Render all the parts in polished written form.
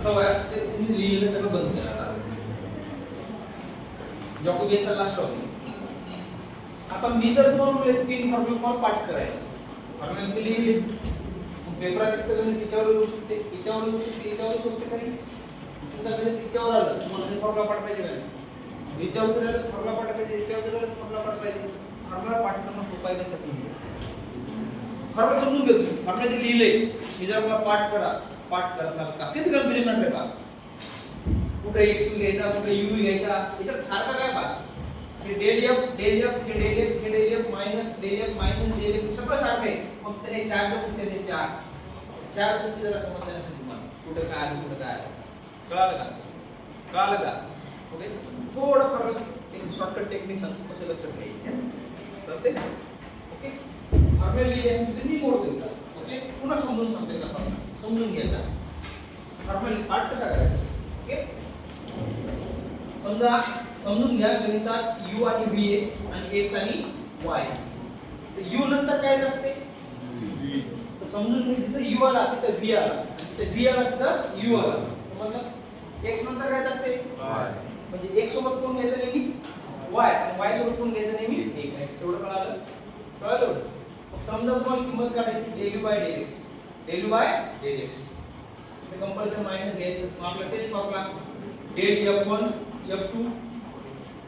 आता ते तुम्ही लिहिलेलं सगळं बंद करा आता. जॉकोबियनचा लास्ट टॉपिक. आता मी जर तुम्हाला म्हणले तीन फॉर्म्युला तुम्हाला पाठ करायचे. फॉर्म्युला मी लिहिले. पेपरात एक तर तिच्यावर लिहू शकते, तिच्यावर लिहू शकते, तिच्यावर लिहू शकते काही. समजा गणित तिच्यावर आलं, तुम्हाला हे फॉर्म्युला पाठ पाहिजे नाही. विचार करायला फॉर्म्युला पाठ पाहिजे, विचार करायला फॉर्म्युला पाठ पाहिजे. फॉर्म्युला पाठ करणं सोपं आहे कसं नाही. फॉर्म्युला समजून घ्या तुम्ही. फॉर्म्युला जे लिहिले, हे जर मला पाठ कराल का? किती कन्फ्युजन वाटतं का? कुठे x घ्यायचा, कुठे u घ्यायचा, याच्यात सारखं काय पहा? हे डेल f, डेल f, हे डेल f, हे del f minus del f minus del f सगळं सारखं आहे. फक्त हे चार गोष्टी आहेत, चार गोष्टी जरा समजल्या नसेल तुम्हाला. कुठे काय आहे, कुठे काय आहे. कळालं का? कळालं का? ओके. थोडं फरक एक शॉर्टकट टेक्निक सांगतो कसं लक्षात घ्यायचं. तर ते ओके. फॉर्म्युला लिहिले ते मी मोड देतो. ओके. पुन्हा समजून सांगते का फॉर्म्युला. समजून घ्यायचा. फॉर्म्युला पाठ कसा करायचा? ओके. समजा समजून घ्या गणितात u आणि v आहे आणि x आणि y. तर u नंतर काय असते? तर समजून घ्या तिथे u आला तिथे v आला. तिथे v आला तिथे u आला. समजलं? x नंतर काय असते? y. म्हणजे x सोबत कोण घ्यायचं नेहमी? y आणि y सोबत कोण घ्यायचं नेहमी? x. एवढं कळालं? कळालं? मग समजा तुम्हाला किंमत काढायची del u by del x. del u by del x. ते कंपल्सन मायनस घ्यायचं. मग आपला तेच फॉर्म्युला del f1 f2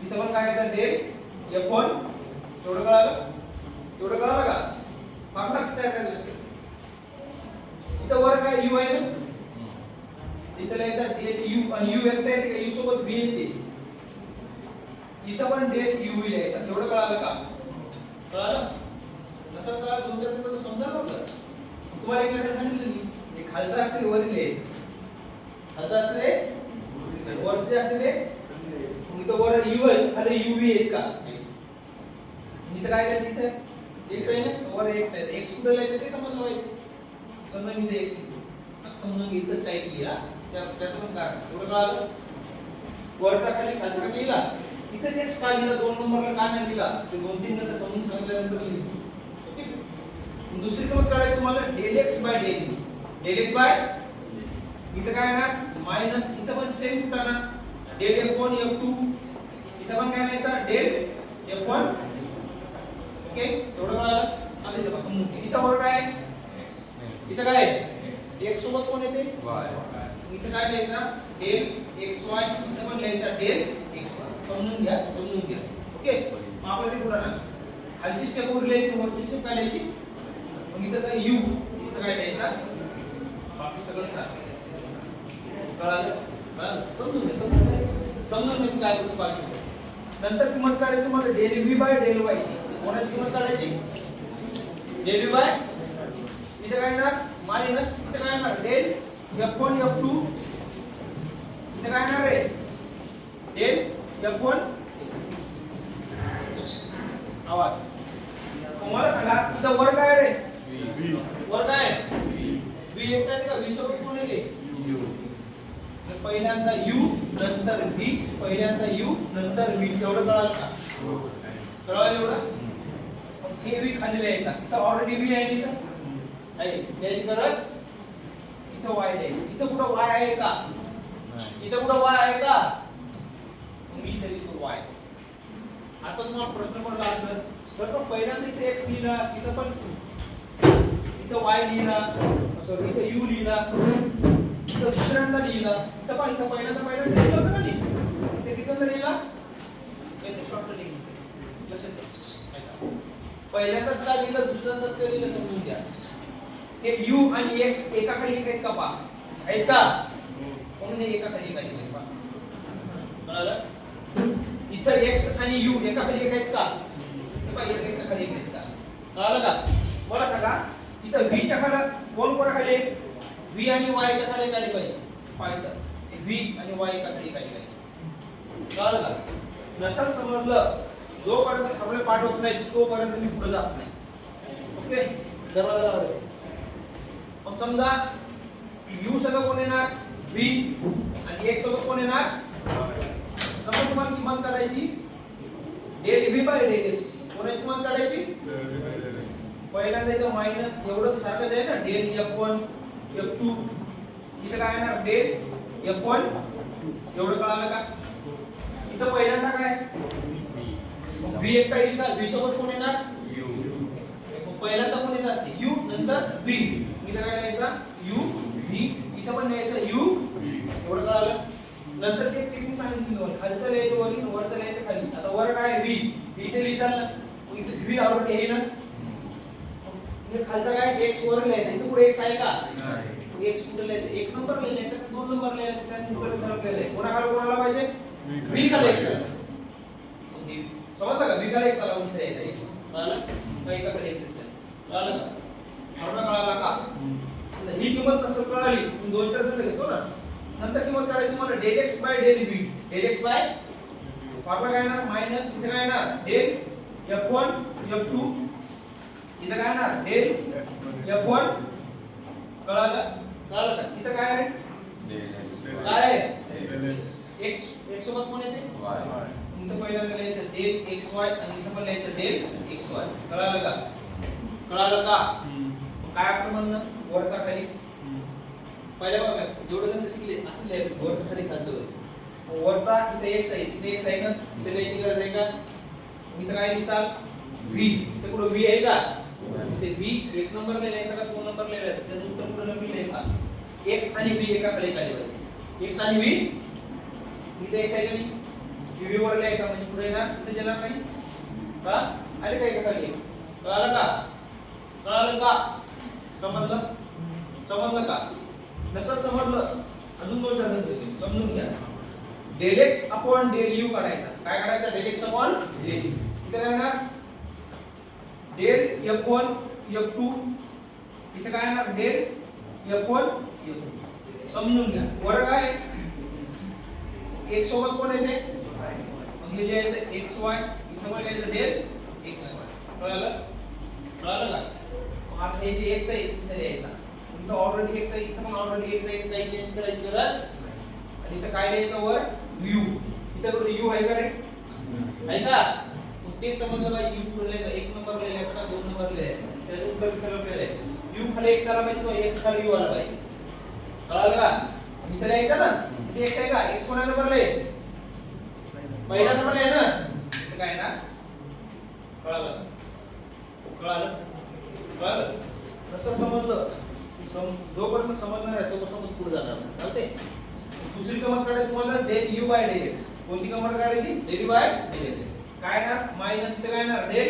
इथं पण काय यायचं del f1 एवढं कळालं? एवढं कळालं का? फॉर्म्युला कसं तयार करायचं? इथं वर काय u आहे ना? इथं लिहायचा del u आणि u एकटा येते का? u सोबत v येते. इथं पण del u लिहायचा. एवढं कळालं का? कळालं? नसेल कळालं तुमच्या तिथं समजा बघलं. तुम्हाला एक काय सांगितलं मी हे खालचं असते वर लिहायचं. खालचं असते ते वरचं जे असते ते इथं वर u आहे खाली uv आहेत का? इथं काय लिहायचं? इथं x आहे ना वर x आहे. x कुठे लिहायचं ते समजलं पाहिजे. समजा मी इथे x लिहितो. समजून इथंच काय x लिहा. त्याचं पण कारण एवढं कळालं? वरचा खाली खालचा खाली लिहिला. इथं x का लिहिला? 2 नंबरला का नाही लिहिला? ते 2-3 नंतर समजून सांगितल्यानंतर लिहितो. दुसरी किंमत काढायची तुम्हाला del x by del v. del x by इथं काय येणार? मायनस इथं पण सेम कुठं ना del f1 f2 इथं पण काय लिहायचा? del f1 okay. एवढं कळालं? आता इथं समजून घ्या. इथं वर काय आहे? इथं काय आहे? x सोबत कोण येते? y. इथं काय लिहायचा? del xy. इथं पण लिहायचा del xy. समजून घ्या, समजून घ्या. ओके. मग आपल्याला ते पुढे ना खालची स्टेप वर लिहायची, वरची स्टेप काय लिहायची? मग इथं काय u इथं काय लिहायचा? बाकी सगळं सारखं. कळालं? कळालं? समजून घ्या, समजून घ्या काय करतो बाकी. नंतर किंमत काढायची तुम्हाला del v by del y ची. कोणाची किंमत काढायची? del v by इथं काय येणार? मायनस इथं काय येणार? del f1 f2 इथं काय येणार रे? del f1 आवाज. तुम्हाला सांगा इथं वर काय रे? v. वर काय? v एकटा आहे का? v सोबत कोण येते? u. पहिल्यांदा u नंतर v, पहिल्यांदा u नंतर v. एवढं कळालं का? कळालं एवढं? मग हे v खाली लिहायचा. इथं ऑलरेडी v आहे इथं. आहे. याची गरज इथं y लिहायची. इथं कुठं y आहे का? इथं कुठं y आहे का? मी इथे लिहितो y. आता तुम्हाला प्रश्न पडला असेल सर पहिल्यांदा इथे x लिहिला, इथं पण इथं y लिहिला, सॉरी इथं u लिहिला, इथं दुसऱ्यांदा लिहिला, इथं पण इथं पहिल्यांदा लिहिलं होतं का नाही? इथे किती लिहिला? याचे शॉर्टकट लिहिलं. लक्षात घ्या. पहिल्यांदाच काय लिहिलं, दुसऱ्यांदाच काय लिहिलं समजून घ्या. हे u आणि x एकाखाली एक आहेत का पहा? आहेत का? म्हणून हे एकाखाली एक आहेत पहा. कळालं? इथं x आणि u एकाखाली एक आहेत का? हे पहा एकाखाली एक आहेत का? कळालं का? मला सांगा इथं v च्या खाली कोण कोणाखाली आहे? v आणि y एकाखाली एक आले पाहिजे. पाहिजे v आणि y एकाखाली एक आले पाहिजे. कळालं का? नसल समजलं जोपर्यंत आपले पाठ होत नाही तोपर्यंत मी पुढे जात नाही. ओके. दरवाजा लावा. मग समजा u सगळं कोण येणार? v आणि x सोबत कोण येणार? समजा तुम्हाला किंमत काढायची del v by del x. कोणाची किंमत काढायची? पहिल्यांदा इथं मायनस एवढं सारखंच आहे ना del f1 f2 इथं काय येणार del F1 एवढं कळालं का? इथं पहिल्यांदा काय v एकटा येईल का? v सोबत कोण येणार? u. पहिल्यांदा कोण येत असते? u नंतर v. इथं काय लिहायचा? u v. इथं पण लिहायचं u एवढं कळालं? नंतर ते टेक्निक सांगितली तुम्हाला. खालचं लिहायचं वरून, वरचं लिहायचं खाली. आता वर काय v इथे लिहिसाल ना. मग इथे v ऑलरेडी आहे ना. हे खालचं काय x वर लिहायचं. इथे पुढे x आहे का? नाही. x कुठे लिहायचं? एक नंबर लिहायचा का दोन नंबर लिहायचा? त्यात उत्तर ठरवलेलं आहे. कोणाला पाहिजे? v खाली x आला. समजलं का? v खाली x आला म्हणजे यायचा x. कळालं? का एकाकडे एक लिहायचं. कळालं का? फॉर्म्युला कळाला का? ही किंमत कसं कळाली? तुम्ही दोन चार जण घेतो ना. नंतर किंमत काढायची तुम्हाला del x by del v. del x by formula काय येणार? मायनस इथे काय येणार? del f1 f2 इथे काय येणार? del f1 कळालं? कळालं का? इथे काय आहे? काय आहे? x x सोबत कोण येते? y. इथे पहिल्यांदा लिहायचं del xy आणि इथे पण लिहायचं del xy. कळालं का? कळालं का? काय आपण म्हणणं? वरचा खाली पहिल्या बघा जेवढं जण शिकले असं लिहायचं वरचा खाली खालचं वरचा इथे x आहे इथे x आहे ना इथे लिहायची गरज आहे का? इथे काय लिहाल? v. इथे कुठे v आहे का? इथे v एक नंबर लिहायचा का दोन नंबर लिहायचा? त्याचं उत्तर कुठे नक्की लिहायचा? x आणि v एका खाली खाली पाहिजे. x आणि v इथे x आहे का नाही? v वर लिहायचा म्हणजे पुढे येणार इथे येणार नाही का? आले काय का खाली? कळालं का? कळालं का? समजलं? समजलं का? नसेल समजलं अजून दोन चार समजून घ्या. del x upon del u काढायचा. काय काढायचा? del x upon del u. इथे काय येणार? del f1 f2 इथे काय येणार? del f1 f2 समजून घ्या. वर काय x सोबत कोण येते? मग हे लिहायचं xy इथे पण लिहायचं del xy. कळालं? कळालं का? आता हे जे x आहे इथे लिहायचा. इथं ऑलरेडी x आहे इथं पण ऑलरेडी x आहे. काही चेंज करायची गरज आणि इथं काय लिहायचं वर? u. इथं कुठे u आहे का रे? आहे का? मग ते समजलं का u कुठे लिहायचं? एक नंबर लिहायचा का दोन नंबर लिहायचा? त्याचं उत्तर ठरवलेलं आहे. u खाली x आला पाहिजे किंवा x खाली u आला पाहिजे. कळालं का? इथं लिहायचं ना इथे x आहे का? x कोणा नंबर लिहे? पहिला नंबर लिहे ना. इथं काय ना? कळालं? कळालं? कळालं? कसं समजलं? जोपर्यंत समजणार आहे तोपर्यंत पुढे जाणार नाही. चालते? दुसरी किंमत काढायची तुम्हाला del u by del x. कोणती किंमत काढायची? del u by del x. काय येणार? मायनस इथे काय येणार? del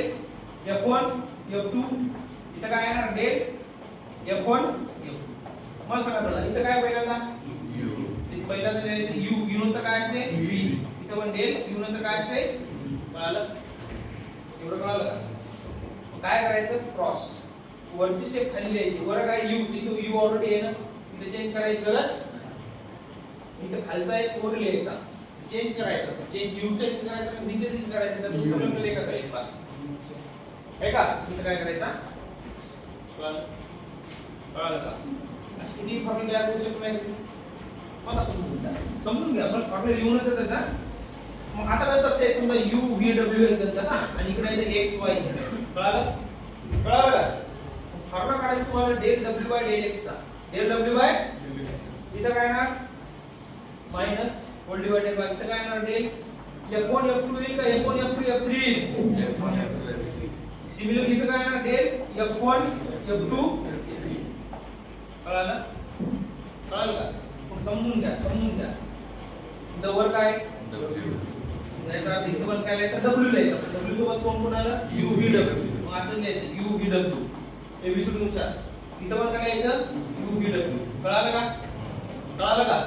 f1 f2 इथे काय येणार? del f1 f2. मला सांगा बघा इथे काय पहिल्यांदा? u. इथे पहिल्यांदा लिहायचं u नंतर काय असते? v. इथे पण del u नंतर काय असते? कळालं? एवढं कळालं का? काय करायचं? क्रॉस वरची स्टेप खाली लिहायची. वर काय u तिथे u ऑलरेडी आहे ना. इथे चेंज करायची गरज. इथे खालचा एक वर लिहायचा. चेंज करायचा. चेंज u चेंज करायचा का v चेंज करायचा? तर उत्तर आपल्याला एका कळेल पहा. आहे का? इथे काय करायचा? कळालं? कळालं का? असं किती फॉर्म्युला तयार करू शकतो नाही? मला समजून घ्या. मला फॉर्म्युला लिहूनच येतात ना. मग आता काय तसं समजा u v w येतात ना आणि इकडे येते x y z. कळालं? कळालं का? फॉर्म्युला काढायचा तुम्हाला del w by del x चा. del w by इथं काय येणार? मायनस होल डिवाइडेड बाय इथं काय येणार? del f1 f2 येईल का? f1 f2 f3 येईल. सिमिलरली इथं काय येणार? del f1 f2 कळालं? कळालं का? मग समजून घ्या. समजून घ्या. इथं वर काय? w याचा अर्थ इथं पण काय लिहायचं? w लिहायचं. w सोबत कोण कोण आलं? u v w. मग असं लिहायचं u v w. एबीसीडी नुसार इथं पण काय लिहायचं? u v w. कळालं का? कळालं का?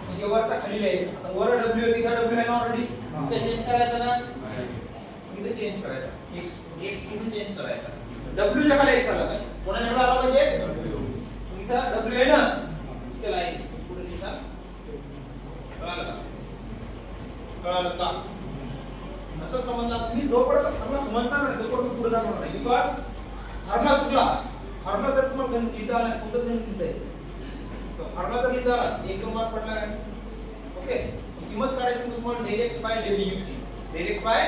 म्हणजे वरचा खाली लिहायचं. आता वर w आहे तिथं w आहे ना ऑलरेडी. इथं चेंज करायचं ना? इथं चेंज करायचा. x x इथं चेंज करायचा. w च्या खाली x आला पाहिजे. कोणाच्या खाली आला पाहिजे? x. इथं w आहे ना? इथं लाईन पुढे लिहा. कळालं का? कळालं का? असं समजला तुम्ही जोपर्यंत फॉर्म्युला समजणार नाही तोपर्यंत पुढे जाणार नाही. बिकॉज फॉर्म्युला चुकला. फॉर्म्युला जर तुम्हाला गणित लिहिता आला कोणतं गणित लिहिता येईल? फॉर्म्युला जर लिहिता आला एक दोन मार्क पडला काय? ओके. किंमत काढायची तुम्हाला del x by del u ची. del x by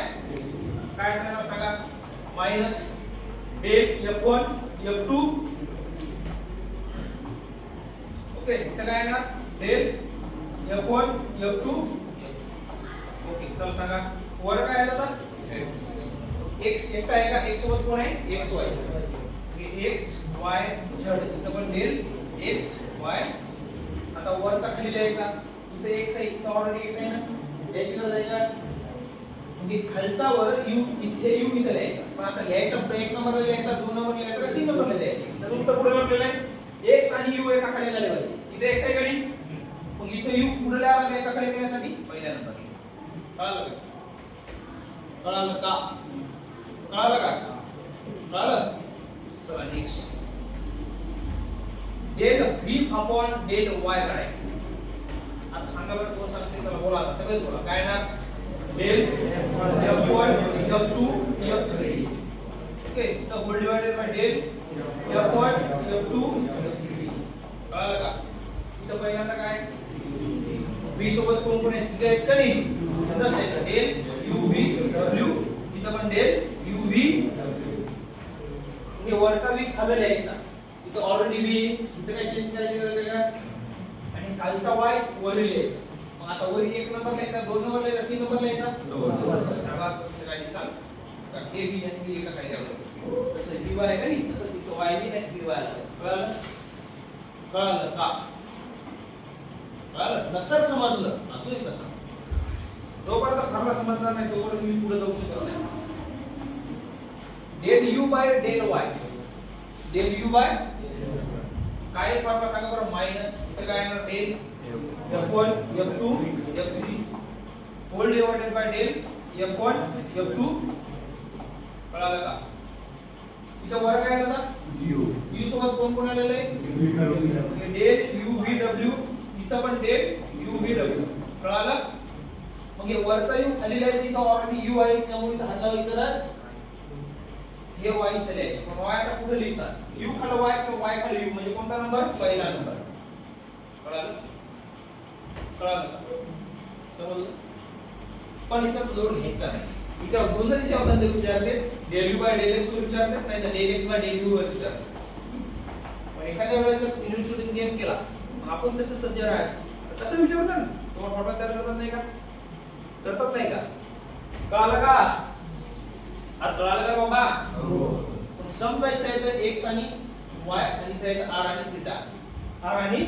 काय असणार सांगा? Minus del f1 f2 okay. इथं काय येणार? del F1 F2 ओके चला सांगा वर काय आहे आता x एकटा आहे का x सोबत कोण आहे x y x y z इथं पण डेल x y आता वरचा खाली लिहायचा इथे x आहे इथं ऑलरेडी x आहे ना याची गरज आहे का म्हणजे खालचा वर u इथे u इथे लिहायचा पण आता लिहायचा फक्त 1 नंबरला लिहायचा 2 नंबरला लिहायचा का 3 नंबरला लिहायचा तर उत्तर पुढे लिहिलेलं आहे x आणि u एका खाली लिहायचे इथे x आहे खाली मग इथे u पुढे लिहायला एका खाली लिहिण्यासाठी पहिल्या नंबर कळालं का चला next del v upon del y करायचं आता सांगा बरं कोण सांगते चला बोला आता सगळेच बोला काय ना del f1 f2 f3 okay तर whole divided by del f1 f2 कळालं का इथं पहिल्यांदा काय v सोबत कोण कोण आहे तिथे आहेत का नाही नंतर द्यायचं डेल uv w इथं पण डेल uv हे वरचा v खाली लिहायचा इथं ऑलरेडी v इथं काय चेंज करायची गरज आहे का आणि खालचा y वर लिहायचा मग आता वर 1 नंबर लिहायचा 2 नंबर लिहायचा 3 नंबर लिहायचा सांगा असं काय दिसाल का हे v आणि v एका खाली लावलं तसं vy आहे का नाही तसं इथं y v नाही vy आलं कळलं का नसर समजलं अजून एक कसं जोपर्यंत फॉर्म्युला समजणार नाही तोपर्यंत तुम्ही पुढे जाऊ शकत नाही del u by del y del u by काय फॉर्म्युला सांगा बरं मायनस इथे काय येणार del f1 f2 f3 whole divided by del f1 f2 कळालं का इथे वर काय दादा u सोबत कोण कोण आलेलं आहे डेल u v w इथं पण डेल u v w कळालं मग हे वरचा u खाली लिहायचं इथं ऑलरेडी u आहे त्यामुळे इथं हात लावायची गरज हे y इथं लिहायचं पण y आता पुढे लिहिसा u खाली y किंवा y खाली u म्हणजे कोणता नंबर पहिला नंबर कळालं समजलं पण इथं लोड घ्यायचा नाही विचार दोनदा तिच्या अवधान विचारते del u by del x वर विचारते नाही तर del x by del u वर विचारते पण एखाद्या वेळेस जर युनिट गेम केला आपण तसं सज्ज राहायचं कसं विचारतात ना तुम्हाला फॉर्म्युला तयार करतात नाही का कळालं का आता कळालं का बाबा सम काय आहे x आणि y आणि इथे आहे r आणि थीटा r आणि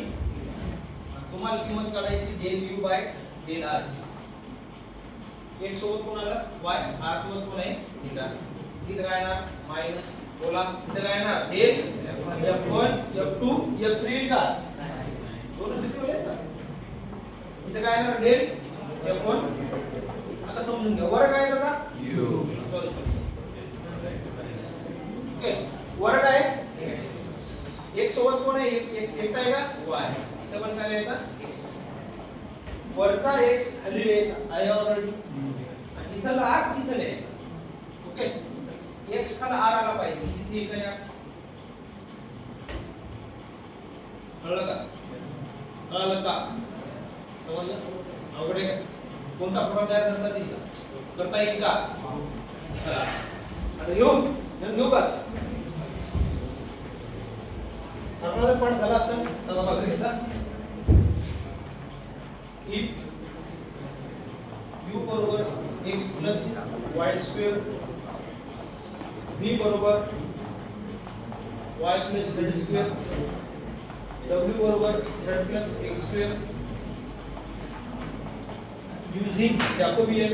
तुम्हाला किंमत काढायची del u by del r ची x सोबत कोण आला y r सोबत कोण आहे थीटा इथे काय येणार मायनस बोला इथे काय येणार डेल f1 f2 f3 का दोनच दिसतो इथे काय येणार डेल f1 आता समजून घ्या वर काय येत आता सॉरी ओके वर काय x x सोबत कोण आहे एकटा आहे का y इथे पण काय लिहायचा x वरचा x खाली लिहायचा आहे ऑलरेडी आणि इथला r इथे लिहायचा ओके x खाली r आला पाहिजे इथे इकडे कळलं का समजलं अवघड आहे कोणता फॉर्म्युला तयार करता येईल का चला आता घेऊ का फॉर्म्युला पण झाला असेल तर बघा एकदा if u बरोबर x plus y square v बरोबर y plus z square w बरोबर z plus x square using Jacobian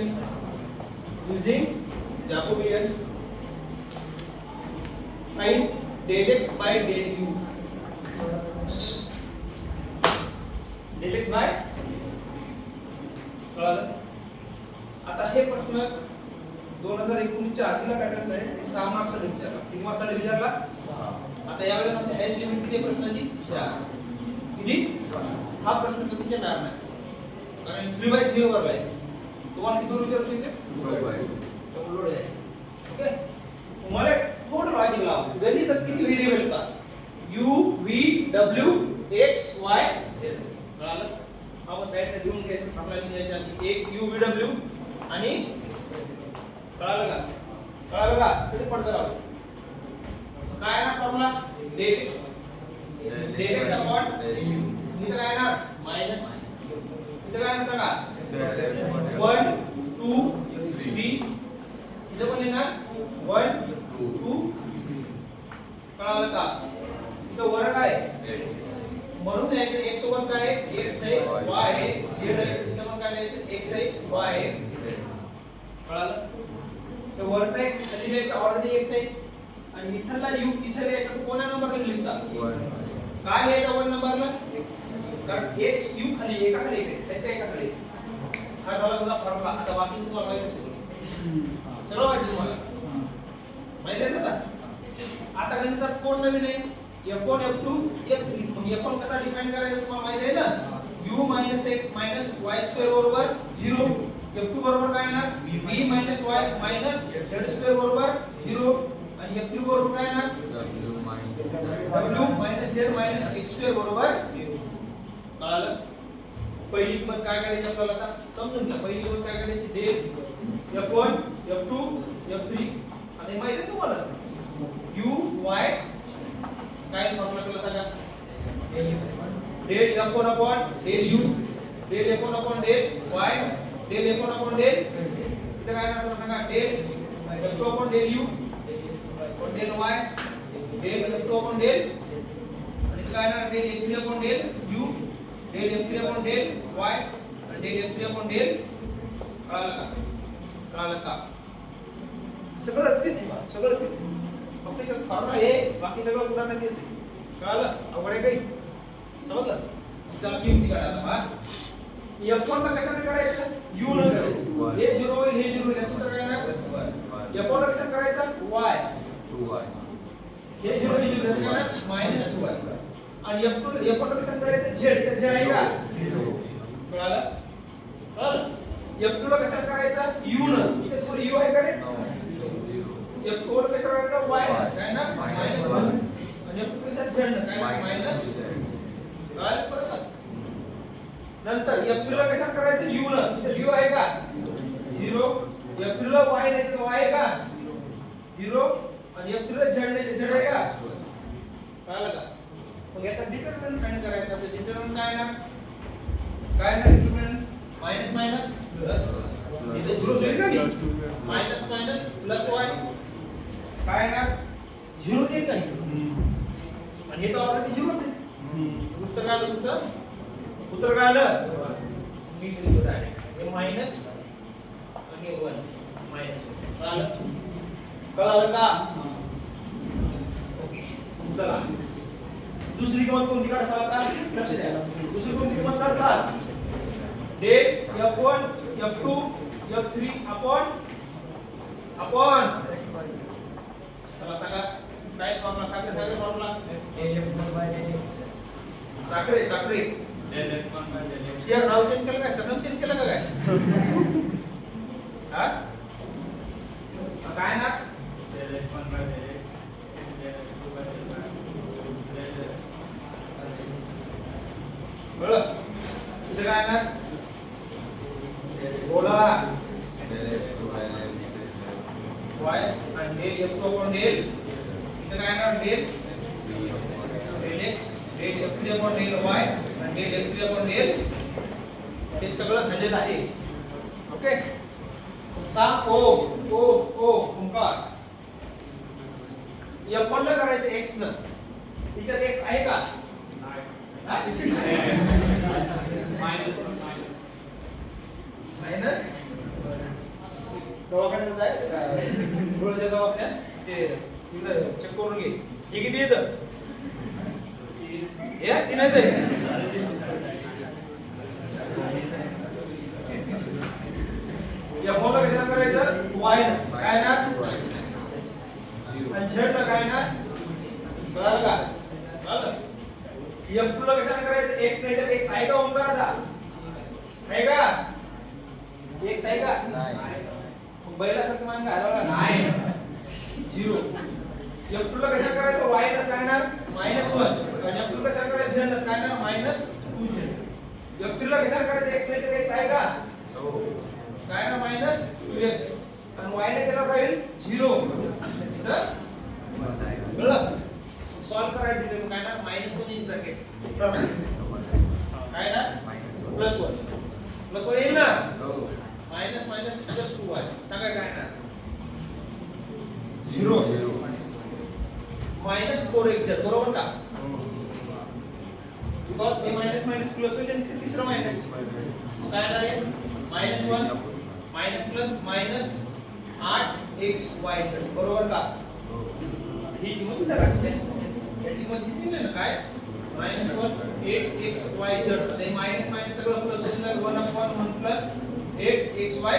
find del x by del u del x by कळलं आता हे प्रश्न 2019 च्या आधीला पॅटर्न आहे 6 मार्क्ससाठी विचारला किती मार्क्ससाठी विचारला आता यावेळेस आपल्या हायस्ट लिमिट किती प्रश्नाची 4 किती हा प्रश्न कधीच येणार नाही कारण 3/3 वर आहे तुम्हाला किती विचारू शकते 2/3 लोड आहे ओके तुम्हाला थोडं लॉजिक लावा गणितात किती व्हेरिएबल का u v w x y z कळलं आपण साइडला लिहून घ्यायचं आपल्याला लिहायचं आहे एक u v w आणि कळलं का किती पडतं राव काय ना फॉर्म्युला z x अपॉन इथं काय येणार मायनस इथं काय ना सांगा 1 2 3 इथं पण येणार 1 2 कळालं का इथं वर काय म्हणून द्यायचं x सोबत काय x आहे y आहे z आहे इथं पण काय द्यायचं x आहे y आहे कळालं तर वरचा x खाली द्यायचा ऑलरेडी x आहे आणि इथला u इथं द्यायचा तर कोणा नंबरला लिहिसा काय लिहायचा 1 नंबरला कारण x u खाली एका खाली आहे एका खाली हा झाला तुझा फॉर्म्युला आता बाकी तुम्हाला माहिती असेल सगळं माहिती तुम्हाला माहिती आहे ना आता गणितात कोण नवीन आहे f1 f2 f3 मग f1 कसा डिफाइन करायचा तुम्हाला माहिती आहे ना u - x - y² बरोबर 0 f2 बरोबर काय येणार v - y - z² बरोबर 0 आणि f3 बरोबर काय येणार w - z - x² बरोबर 0 कळालं पहिली पण काय करायची आपल्याला आता समजून घ्या पहिली पण काय करायची डेल f1 f2 f3 आता हे माहिती आहे तुम्हाला u y काय फॉर्म्युला केला सांगा del f1 upon del u del f1 upon del y del f1 upon del इथे काय असणार सांगा del f2 upon del u upon del y del f2 upon del आणि इथे काय असणार del f3 upon del u del f3 upon del y आणि del f3 upon del कळालं का सगळं तेच आहे सगळं तेच फक्त इथं फॉर्म्युला आहे बाकी सगळं पुन्हा तेच आहे कळालं अवघड आहे काही समजलं चला किमती काढायला हा f1 ला कशाने करायचं u ला करायचं हे 0 होईल हे 0 होईल यातून तर काय नाही f1 ला कशाने करायचं y 2y हे 0 हे 0 यातून काय -2y आणि f1 ला कशाने करायचं z इथे z आहे का 0 कळालं कळालं f2 ला कशाने करायचं u ला इथे पुढे u आहे का रे f4 ला कशाने करायचं y काय ना -1 आणि f2 ला z काय मायनस कळालं परत नंतर f3 ला कशाने करायचं u ला इथे u आहे का 0 f3 ला y नाही तर y आहे का 0 आणि f3 ला z नाही तर z आहे का कळालं का मग याचा डिटरमिनंट फाइंड करायचा तर डिटरमिनंट काय ना डिटरमिनंट मायनस मायनस प्लस इथे 0 होईल का मायनस मायनस प्लस y काय ना 0 येईल का आणि हे तर ऑलरेडी 0 आहे उत्तर काय आलं तुमचं उत्तर काय आलं मी लिहितो डायरेक्ट हे मायनस आणि 1 मायनस कळालं का ओके चला दुसरी किंमत कोणती काढाल आता लक्ष द्या दुसरी कोणती किंमत काढाल del f1 f2 f3 upon चला सांगा काय फॉर्म्युला साखरे फॉर्म्युला साखरे शेअर नाव चेंज केलं काय सरनाम चेंज केलं का काय हा काय ना बरं इथे काय ना बोला y आणि डेल f2 अपॉन डेल इथे काय ना del x del f3 upon del y आणि डेल f3 अपॉन डेल हे सगळं झालेलं आहे ओके सांग ओ ओंकार f1 ला करायचं x न इथे x आहे का नाही मायनस दवाखान्यात जाय डोळ्याच्या दवाखान्यात ते इथं चेक करून घे हे किती येतं हे ती नाही ते या मोला कशा करायचं y काय ना आणि z ला काय ना कळालं का कळालं f2 ला कशा करायचं x नाही तर x आहे का ओंकार आता आहे का x आहे का नाही मग बैलासारखं मान घालवला नाही 0 f2 ला कशा करायचं y ला काय ना -1 आणि f2 ला कशा करायचं z ला काय ना -2z f3 ला कशा करायचं x नाही तर x आहे का काय ना -2x आणि y ने केला पाहिजे 0 तर कळलं सॉल्व करायचं काय ना -1 इन ब्रॅकेट काय ना +1 प्लस वन येईल ना मायनस मायनस प्लस 2y सांगा काय ना 0 मायनस 4x बरोबर का बिकॉज हे मायनस मायनस प्लस होईल आणि तिसरं मायनस काय आहे minus 1 minus plus minus 8xyz बरोबर का ही किंमत किती लागते याची किंमत किती नाही ना काय -1 8xyz ते मायनस मायनस सगळं प्लस होईल 1/1 प्लस 8xy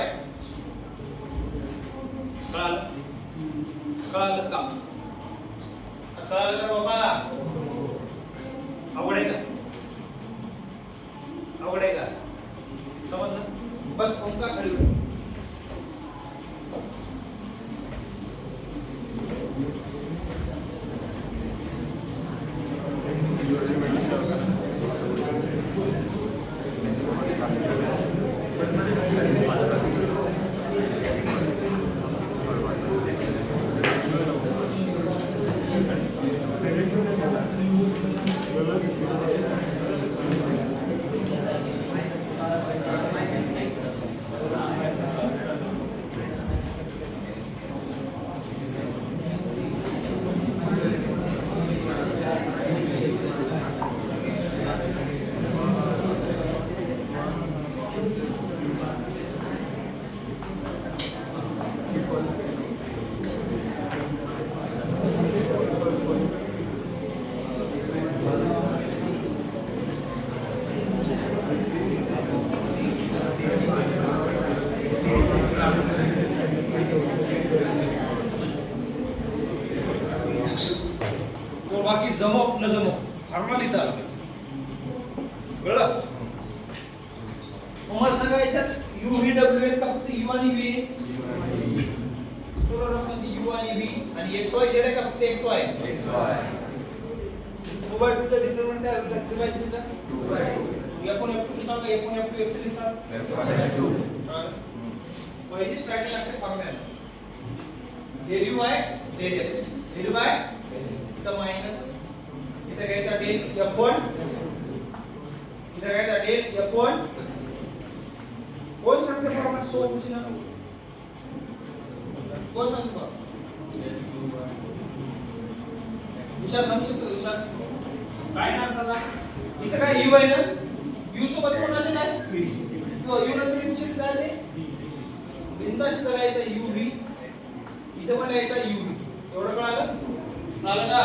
कळालं कळालं का बाबा आवड आहे का समजलं बस ओंकार खाली बाकी जमप न जमप फॉर्म्युला लिहिता आला कळलं तुम्हाला सांगा याच्यात u v w आहे का फक्त u आणि v टोटल मध्ये u आणि v आणि x y z आहे का फक्त x y 2/2 चा डिटरमिनंट काय होता 2/2 चा 2/2 आपण f2 सांगा आपण f2 f3 सांगा f1 पहिली स्टार्टिंग असते formula del y del x del y इथं मायनस इथं घ्यायचा डेल f1 इथं घ्यायचा डेल f1 कोण सांगते फॉर्म्युला सोल्यूशन कोण सांगतो विचार नाम शकतो विचार काय नाम दादा इथं काय u आहे ना u सोबत कोण आलेला आहे किंवा u नंतर इन्सिडेंट काय आहे बिंदास इथं घ्यायचा uv इथं पण घ्यायचा uv एवढं कळालं कळालं का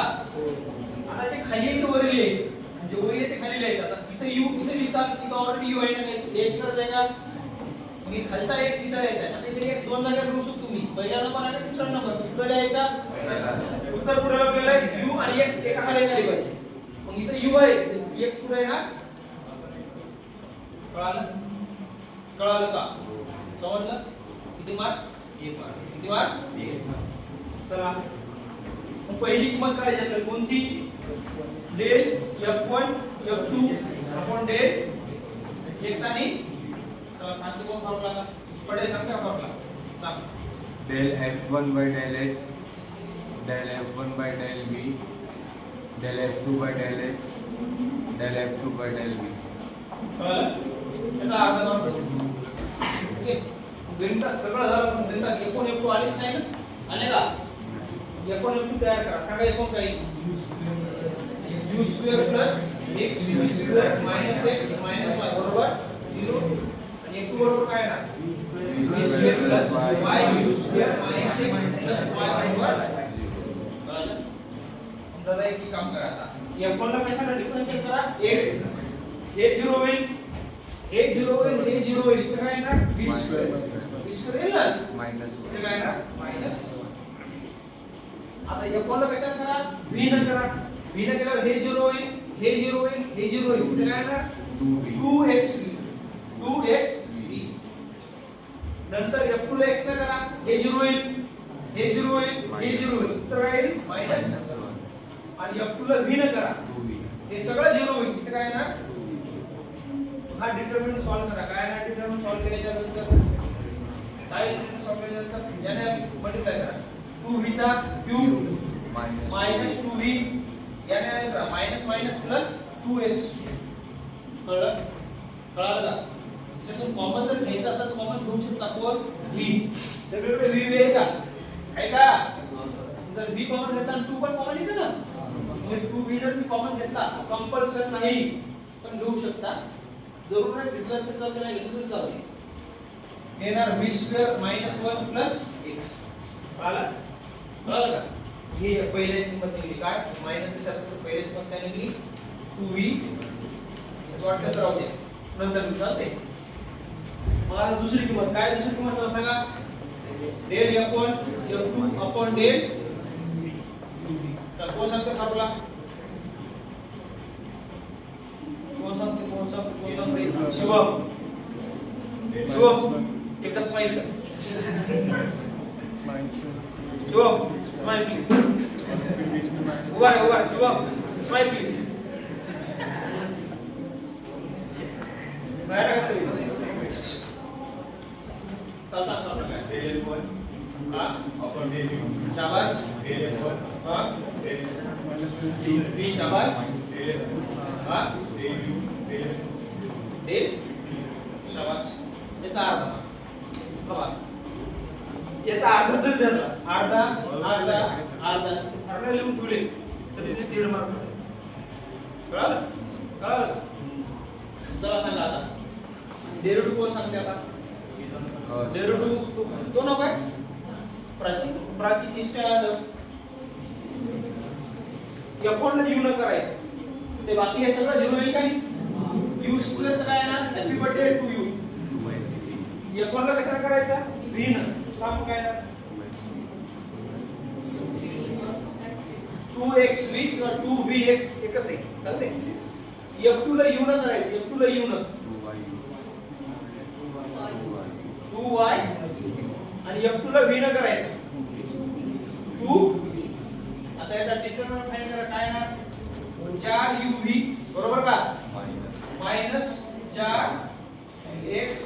आता जे खाली आहे ते वर लिहायचं म्हणजे वर आहे ते खाली लिहायचं आता इथं u इथं लिहिसाल इथं ऑलरेडी u आहे ना काही लिहायची गरज आहे का मग हे खालचा x इथं लिहायचा आहे आता इथे x दोन जागा लिहू शकतो मी पहिला नंबर आणि दुसरा नंबर कुठे लिहायचा उत्तर पुढे लागलेलं u आणि x एका खाली आले पाहिजे मग इथं u आहे x कुठे आहे ना कळालं कळालं का समजलं किती मार्क 1 मार्क किती मार्क 1 चला मग पहिली किंमत काढायची आपल्याला कोणती del f1 f2 upon del x आणि चला सांगते कोण फॉर्म्युला पडेल सांगते का फॉर्म्युला सांग del f1 by del x del f1 by del v del f2 by del x del f2 by del v कळलं याचा अर्थ काय ओके गणितात सगळं झालं पण गणितात एकूण f2 आलेच नाही ना आले का एकूण f2 तयार करा सांगा एकूण काही u square plus x v square minus x minus y बरोबर 0 आणि f2 बरोबर काय ना v square plus y u square minus x plus y बरोबर कळलं दादा एक काम करा आता f1 ला कशाला डिफरन्शिएट करा x हे 0 होईल हे 0 होईल हे 0 होईल इथे काय ना v स्क्वेअर येईल ना मायनस इथे काय ना मायनस आता f1 ला कशाला करा v न करा v न केल्यावर हे 0 होईल हे 0 होईल हे 0 होईल इथे काय ना 2x v नंतर f2 ला x न करा हे 0 होईल हे 0 होईल हे 0 होईल तर काय येईल मायनस आणि f2 ला v न करा हे सगळं 0 होईल इथे काय ना हा डिटरमिनंट सॉल्व करा काय ना डिटरमिनंट सॉल्व केल्याच्या नंतर काय डिटरमिनंट सॉल्व केल्याच्या नंतर याने मल्टिप्लाय करा 2v चा क्यूब मायनस 2v याने करा मायनस मायनस प्लस 2x कळलं कळालं का त्याच्यातून कॉमन जर घ्यायचं असेल तर कॉमन घेऊ शकता कोण व्ही सगळीकडे व्ही आहे का आहे का जर व्ही कॉमन घेतला आणि 2 पण कॉमन येते ना म्हणजे 2v जर मी कॉमन घेतला कंपल्सन नाही पण घेऊ शकता जरूर नाही घेतला तर चालते नाही घेतलं तरी चालते येणार v square minus 1 plus x कळलं कळलं का ही पहिल्याची किंमत निघली काय मायनस च्या सारखं पहिल्याची किंमत काय निघली 2v वाटतं तर राहू दे नंतर चालते मला दुसरी किंमत काय दुसरी किंमत सांगा del f1 f2 upon del चल कोण सांगते फॉर्म्युला कोण सांगते शिवम शिवम एकदा स्माइल कर शिवम स्माइल प्लीज उभा आहे शिवम स्माइल प्लीज बाहेर कसं चल del f1 upon del u शाबाश हां v शाबाश हां डेल शाबाश याचा अर्थ बघा याचा अर्थ जर धरला अर्धा फॉर्म्युला लिहून ठेवले तर ते 1.5 मार्क कळलं कळलं चला सांगा आता डेरिव्हेटिव्ह कोण सांगते आता डेरिव्हेटिव्ह तो नाव काय प्राचीन इष्ट f1 ला u न करायचं ते बाकी हे सगळं झिरो येईल का नाही u स्क्वेअर तर काय येणार happy birthday to you f1 ला कशाला करायचा v न सांग काय येणार 2xv किंवा 2vx एकच आहे चालते f2 ला u न करायचं f2 ला u न 2y आणि f2 ला v न करायचं 2 आता याचा डिटरमिनंट फाइंड करा काय येणार 4uv बरोबर का मायनस 4xy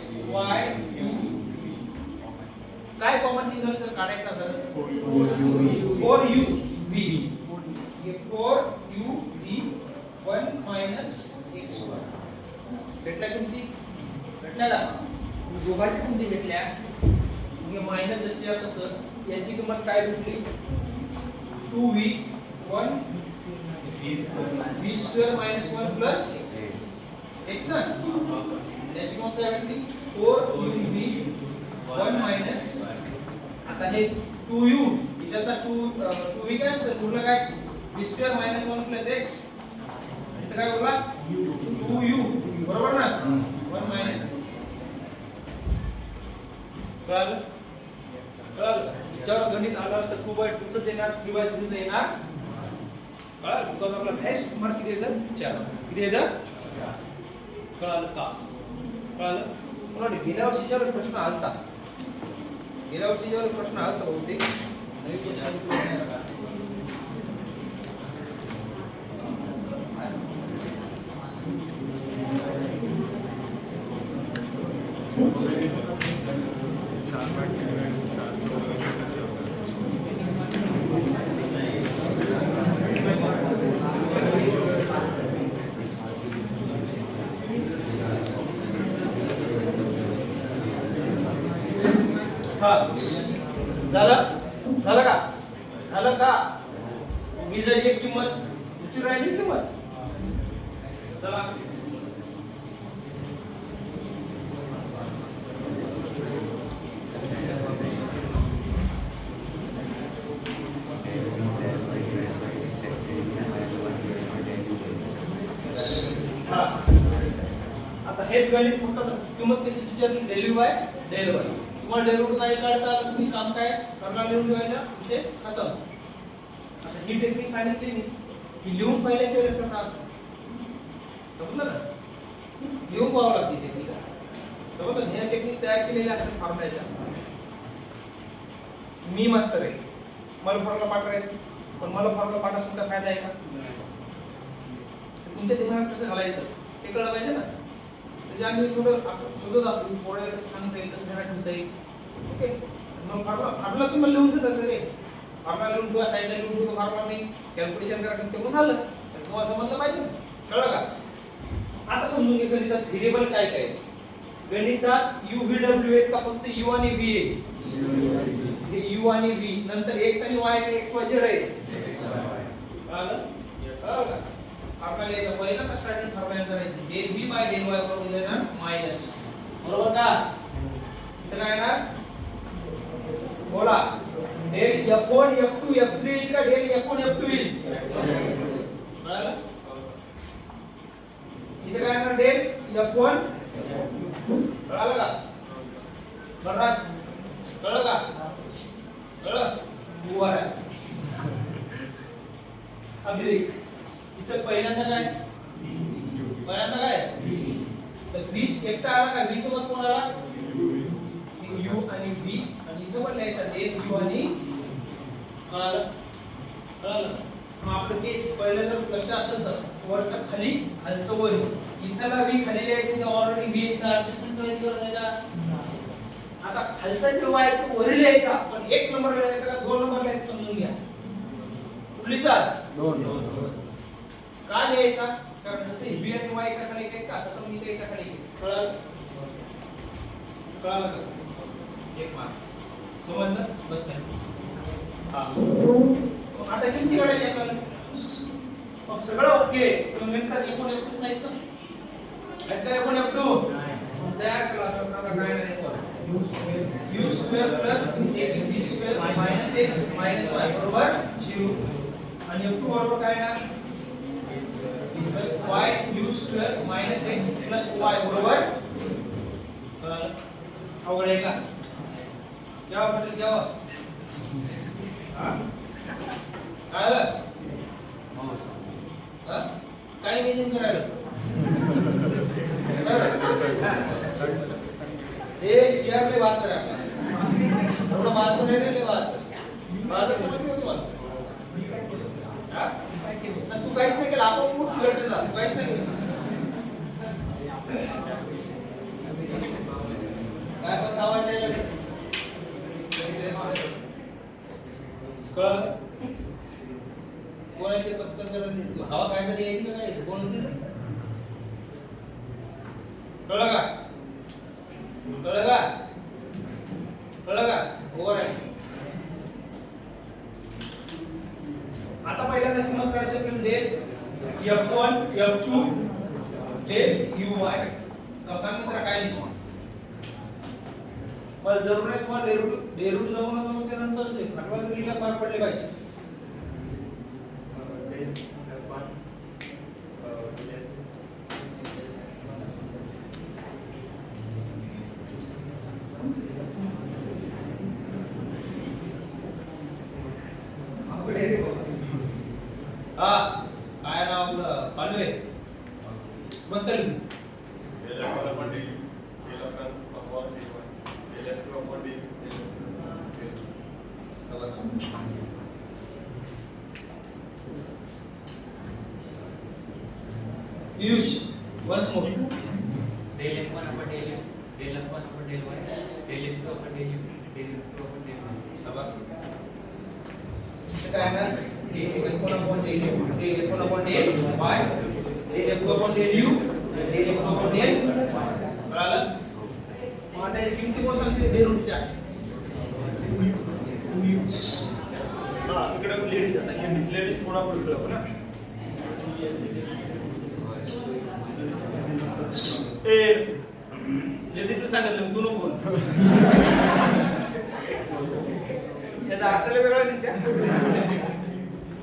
काय कॉमन निघाल तर काढायचा तर 4uv 1 मायनस xy भेटला किमती भेटला का दोघांची किमती भेटल्या म्हणजे मायनस जशी आहे तसं याची किंमत काय भेटली 2v 1 v square minus 1 plus x ना याची किंमत काय भेटली 4uv 1 मायनस आता हे 2u याच्यात 2v काय असेल पुढलं काय v square minus 1 plus x इथं काय बोलला 2u बरोबर ना 1 मायनस कळलं कळलं याच्यावर गणित आलं तर 2/2 च येणार 3/3 च येणार कळलं बिकॉज आपला हायेस्ट मार्क किती येतं 4 किती येतं कळलं का कळलं मला गेल्या वर्षीचा प्रश्न आलता बहुतेक झालं का मी जर एक किंमत दुसरी राहिली किंमत चला आता हेच गणित फक्त किंमत कशी विचारली del u by del y तुम्हाला डेरिव्हेटिव्ह काय काढता आलं तुम्ही काम काय फॉर्म्युला लिहून ठेवायचा विषय खतम आता ही टेक्निक सांगितली की लिहून पहिल्याशिवाय लक्षात राहत समजलं ना लिहून पाहावं लागते टेक्निक समजलं हे टेक्निक तयार केलेल्या असतात फॉर्म्युल्याच्या मी मास्तर आहे मला फॉर्म्युला पाठ करायचं पण मला फॉर्म्युला पाठ असून काय फायदा आहे का तुमच्या दिमागात कसं घालायचं ते कळलं पाहिजे ना त्याच्या आधी थोडं असं शोधत असतो पोराला कसं सांगता येईल कसं घरात ठेवता येईल ओके मग फॉर्म्युला तुम्हाला लिहून देतात रे फॉर्म्युला लिहून किंवा साईडला लिहून ठेवतो फॉर्म्युला मी कॅल्क्युलेशन करा तेव्हा झालं तुम्हाला समजलं पाहिजे कळलं का आता समजून घे गणितात व्हेरिएबल काय काय गणितात u v w आहेत का फक्त u आणि v आहे? हे u आणि v नंतर x आणि y का x y z आहे. कळलं? कळलं का? आपल्याला याचा पहिल्यांदा स्टार्टिंग फॉर्म्युला करायची del v by del y बरोबर येणार मायनस. बरोबर का? इथं काय येणार? बोला. del f1 f2 f3 येईल का del f1 f2 येईल? कळलं? इथं काय येणार del f1 कळलं का? बरं कळलं का? कळलं? वर आहे. अगदी इथं पहिल्यांदा काय? पहिल्यांदा काय? तर 20 एकटा आला का? 20 सोबत कोण आला? u आणि v आणि इथं पण लिहायचा del u आणि कळलं? कळलं? मग आपलं तेच पहिलं जर लक्ष असेल तर वरच्या खाली खालचं वर इथला v खाली लिहायचं तर ऑलरेडी v इथं ऍडजस्टमेंट करायची गरज नाही का? आता खालचा जे y आहे तो वर लिहायचा पण एक नंबर लिहायचा का दोन नंबर लिहायचा समजून घ्या. कुठली सर? दोन. का लिहायचा? कारण जसे v आणि y एका खाली एक का तसं मी ते एका खाली एक. कळलं? कळलं का? एक मार्क समजलं? बस काय? हा. आता किती काढायचे आपल्याला? मग सगळं ओके. पण मिनिटात एकूण एकूच नाहीत ना? याचा एकूण एकू तयार केला तर सांगा काय नाही u square plus x v square minus x minus y बरोबर 0 आणि f2 बरोबर काय येणार? y u square minus x plus y बरोबर अवघड आहे का? घ्या बटन घ्या. काय काय इमेजिन करायला हे शियारले वाच रे आपला एवढं वाच नाही वाच समजते तुम्हाला? तू काहीच नाही केलं आपण खूप घडते ना तू काहीच नाही केलं काय पण धावायचं कोण आहे ते पचकन करायला हवा काय साठी यायची का काय कोण होती? कळलं का? कळलं का? कळलं का? ओव्हर आहे. आता पहिल्यांदा किंमत काढायची आपल्याला del f1 f2 del uy सांग मित्रा काय लिहितो? मला जरूर नाही तुम्हाला डेरिव्हेटिव्ह जमवून त्यानंतर ते खटवा लिहिला मार्क पडले पाहिजे. हा काय नाव आपलं पालवे बस करू Piyush, once more. Del f1 upon del u, del f1 upon del y, del f2 upon del u, del f2 upon del y. शाबाश. काय येणार? del f1 upon del u, del f1 upon del y, del f2 upon del u, del f2 upon del कळलं? मग आता याची किमती कोण सांगते? डेरिव्हेटिव्हच्या. हा इकडे लेडीज आता लेडीज थोडा पुढे इकडे ना. लेडीजला सांगितलं तू नको बोल. याचा हाताला वेगळा नाही का?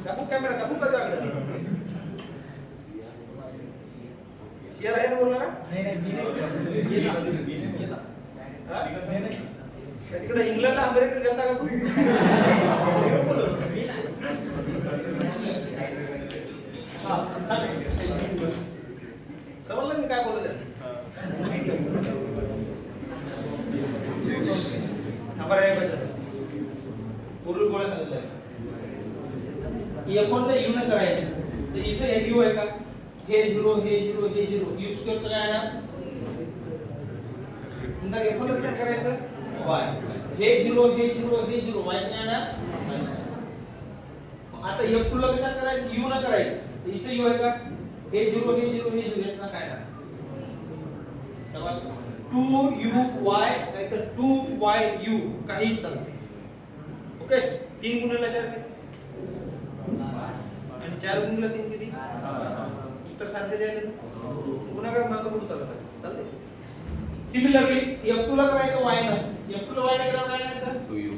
कापू कॅमेरा कापू का जागडं? शेअर आहे ना बोलणार? तिकडे इंग्लंडला अमेरिका गेलता का तू? समजलं मी काय बोलत आहे? पूर्वी गोळ्या सांगितलं एकूणला यू न करायचं तर इथं हे यू आहे का? हे 0 हे 0 हे 0 यू स्क्वेअरचं काय येणार? नंतर एकूण विचार करायचं y हे 0 हे 0 हे 0 y काय येणार? आता f2 ला कसं करायचं? यू न करायचं तर इथं यू आहे का? हे 0 हे 0 हे 0 याचा काय येणार? शाबास. 2uy नाहीतर 2yu काही चालते. ओके 3 गुणिले 4 किती आणि 4 गुणिले 3 किती उत्तर सारखे द्यायला गुणाकार मागे पुढे चालत असते चालते. सिमिलरली f2 ला करायचं y ला f2 ला y ला करायचं काय नाही तर 2u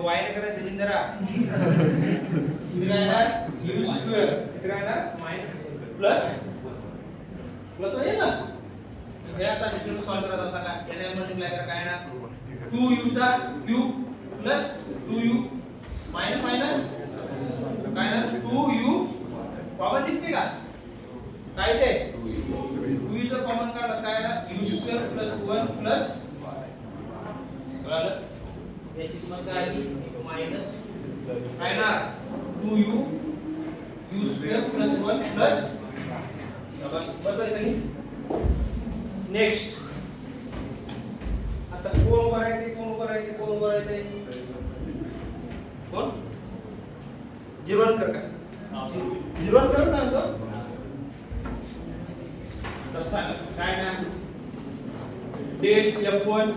y ला करायचं जिंदरा इथे काय येणार u स्क्वेअर इथे काय येणार प्लस प्लस होईल ना. हे आता डिफरन्स सॉल्व करायचा सांगा याने मल्टिप्लाय करा काय येणार 2u चा cube plus 2u minus minus काय येणार 2u कॉमन निघते का काय ते 2u चा कॉमन काढला काय येणार u स्क्वेअर प्लस 1 प्लस कळलं याची किंमत काय आली मायनस काय येणार 2u u square plus 1 plus बरोबर आहे की नेक्स्ट आता कोण उभं राहते कोण उभं राहते कोण उभं राहते कोण जीवन कर का जीवन कर ना तो तर सांगा काय ना del f1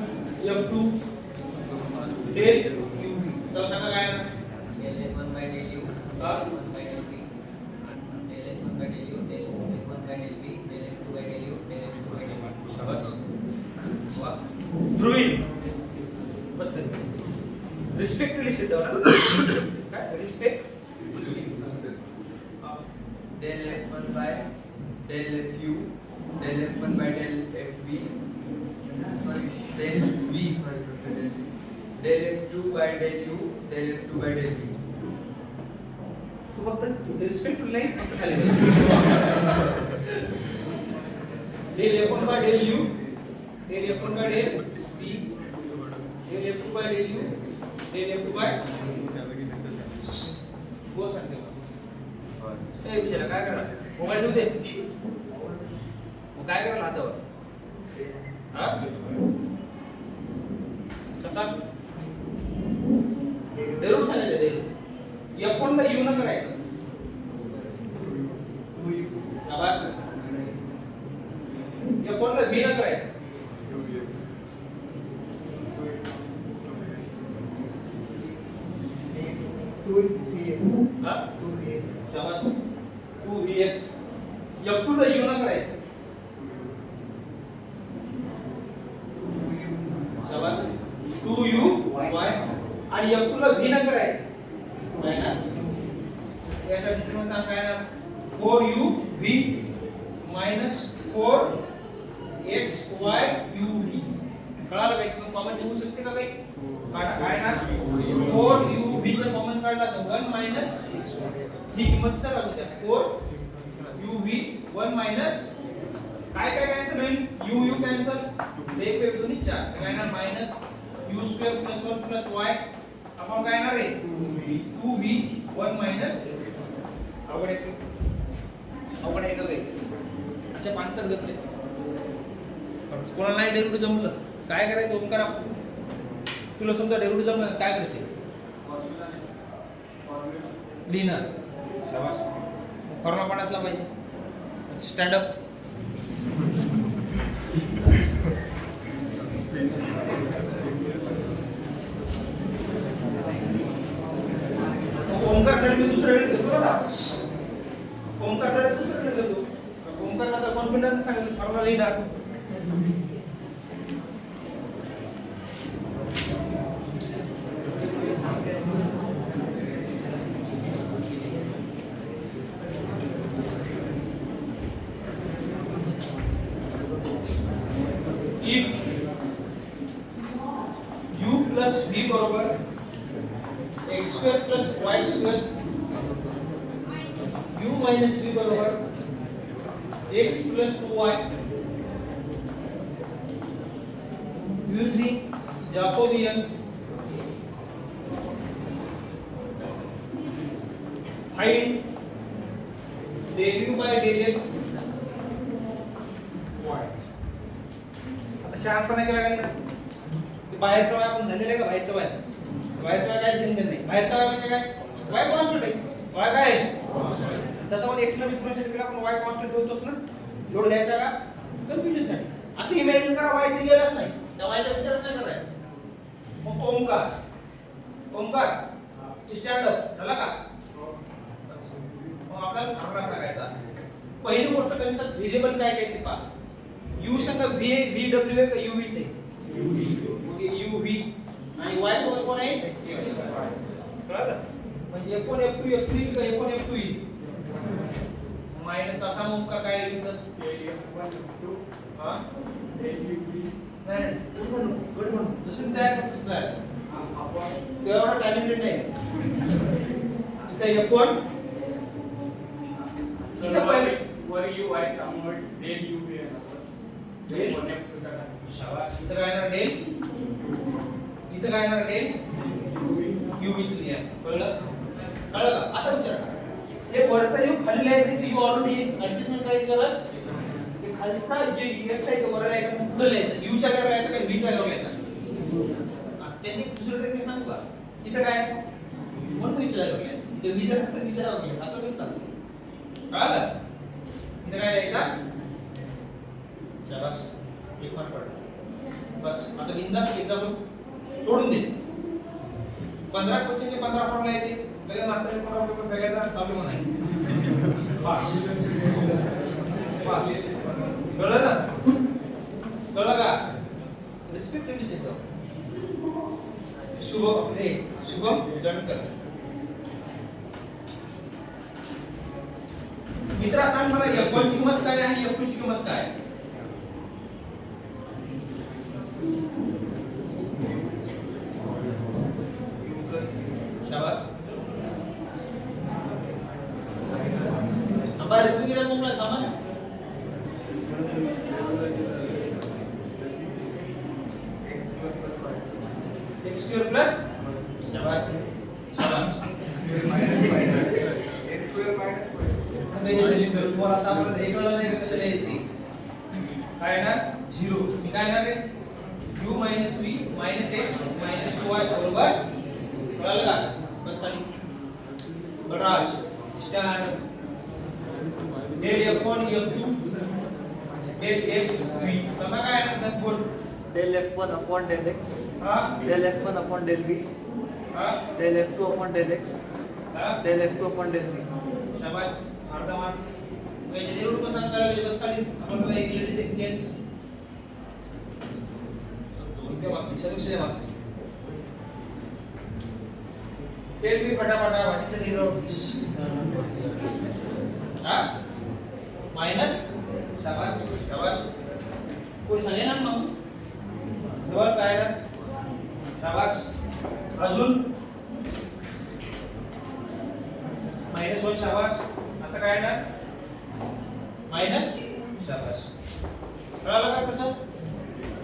f2 del u तर सांगा काय ना del f1 by del u हा? del 1 by del b del f1 by del u del f1 by del b del f2 by del u del f2 by del b शाबास वा ध्रुवी बस respectfully सिद्ध होणार काय respect del f1 by del fu del f1 by del fv del v del f2 by del u del f2 by del v. तू फक्त respectful नाही फक्त खाली del f1 by del u del f1 by del v del f2 by del u del f2 by बोल सकते हो ए बिचारा काय करा मोबाईल देऊ दे मग काय करायला हातावर हा ससा डेरू सांगितलं डेरू f1 ला u न करायचं शाबास f1 ला v न करायचं हा शाबास 2vx f2 ला u न करायचं शाबास 2u y आणि f2 ला v न करायचं काय ना याच्या सूत्र सांग काय ना 4u v 4xy uv कळालं काय तुम्ही कॉमन निघू शकते का काही काढा काय ना 4u v जर कॉमन काढला तर 1 ही किंमत तर आली त्या 4u v 1 काय काय कॅन्सल होईल u कॅन्सल एक वेळ दोन्ही 4 काय ना u square plus 1 plus y आपण काय येणार आहे 2v 1 अवघड आहे का काही अशा पांचर घेतले कोणाला नाही डेरिव्हेटिव्ह जमलं काय करायचं ओंकार तुला समजा डेरिव्हेटिव्ह जमलं काय करायचं लिहिणार शाबास फॉर्म्युला पाठायला पाहिजे स्टँड अप ओंकारसाठी मी दुसरा वेळ देतो ना ओंकारसाठी दुसरा वेळ देतो ओंकारला तर कॉन्फिडन्स सांगितलं फॉर्म्युला लिहिणार if u plus v बरोबर x square plus y square u minus v बरोबर x plus 2y using Jacobian find del u by del x y आता शहाणपणा केला का नाही ते बाहेरचा वाय आपण झालेला आहे का बाहेरचा वाय बाहेरचा वाय काय चिंतन नाही बाहेरचा वाय म्हणजे काय वाय कॉन्स्टंट आहे वाय काय आहे तसं पण x ला रिप्रेझेंट केला आपण वाय कॉन्स्टंट ठेवतोस ना लोड घ्यायचा का कन्फ्युजन साठी असं इमॅजिन करा वाय दिलेलाच नाही त्या वायचा विचार नाही करायचा. मग ओमकार ची स्टँड अप झाला का? मग आपल्याला फॉर्म्युला सांगायचा. पहिली गोष्ट काय तर व्हेरिएबल काय काय ते पहा. u संग v w आहे का uv चे? uv आणि y सोबत कोण आहे? x. कळलं? म्हणजे एकूण f2 f3 का एकूण f2 मायनस असा ओमकार काय लिहितात? हा नाही गुड म्हणून जसं तयार करतो तसं तयार ते एवढा टॅलेंटेड नाही. इथे f1 इथे पहिले वर यू आहे त्यामुळे डेल यू बी आहे डेल शाबास. इथं काय येणार डेल, इथं काय येणार डेल यू वी ची आहे. कळलं का? आता विचार करा. हे वरचा यू खाली लिहायचं की यू ऑलरेडी ऍडजस्टमेंट करायची गरज. हे खालचा जे x आहे तो वर लिहायचा पुढे लिहायचा. यू च्या जागी लिहायचा का v च्या जागी लिहायचा? त्याची दुसरी ट्रिक सांगू का? इथं काय म्हणून v च्या जागी लिहायचं. इथे v च्या जागी लिहायचं असं पण चालतं. कळलं? इथं काय लिहायचा? शाबास एक मार्क पडला. बस आता बिंदास एक्झाम्पल सोडून दे. 15 क्वेश्चनचे 15 फॉर्म लिहायचे. लगेच मास्टरचे 15 पेपर बघायचा चालू म्हणायचं. Pass pass. कळलं ना? कळलं का? रिस्पेक्टिव्हली शिकव. शुभम जनकर. मित्रा सांग मला f1 ची किंमत काय आणि f2 ची किंमत काय? शाबास. बरं तुम्ही किती मोकळा थांबा ना. x स्क्वेअर प्लस शाबास शाबास तुम्हाला आतापर्यंत हे कळलं नाही कसं लिहायचं. काय येणार 0. मी काय येणार आहे u v x 2y बरोबर. कळलं का? बस खाली बराज stand del f1 f2 del x v. समजा काय येणार बोल. Del F1 upon del X, हा del F1 upon del V, हा del F2 upon del X, हा del F2 upon del V. शाबास. अर्धा मार्क. म्हणजे निरूड पण सांगता आलं बस खाली. आपण आता एक लेडीज एक जेंट्स दोन के वाक्य समीक्षा वाक्य. टेल मी फटाफटा व्हॉट इज द निरूड? हा माइनस शाबास शाबास. कोणी सांगे ना मग वर काय ना शाबास. अजून -1 शाबास. आता काय ना माइनस शाबास. कळलं का कसं?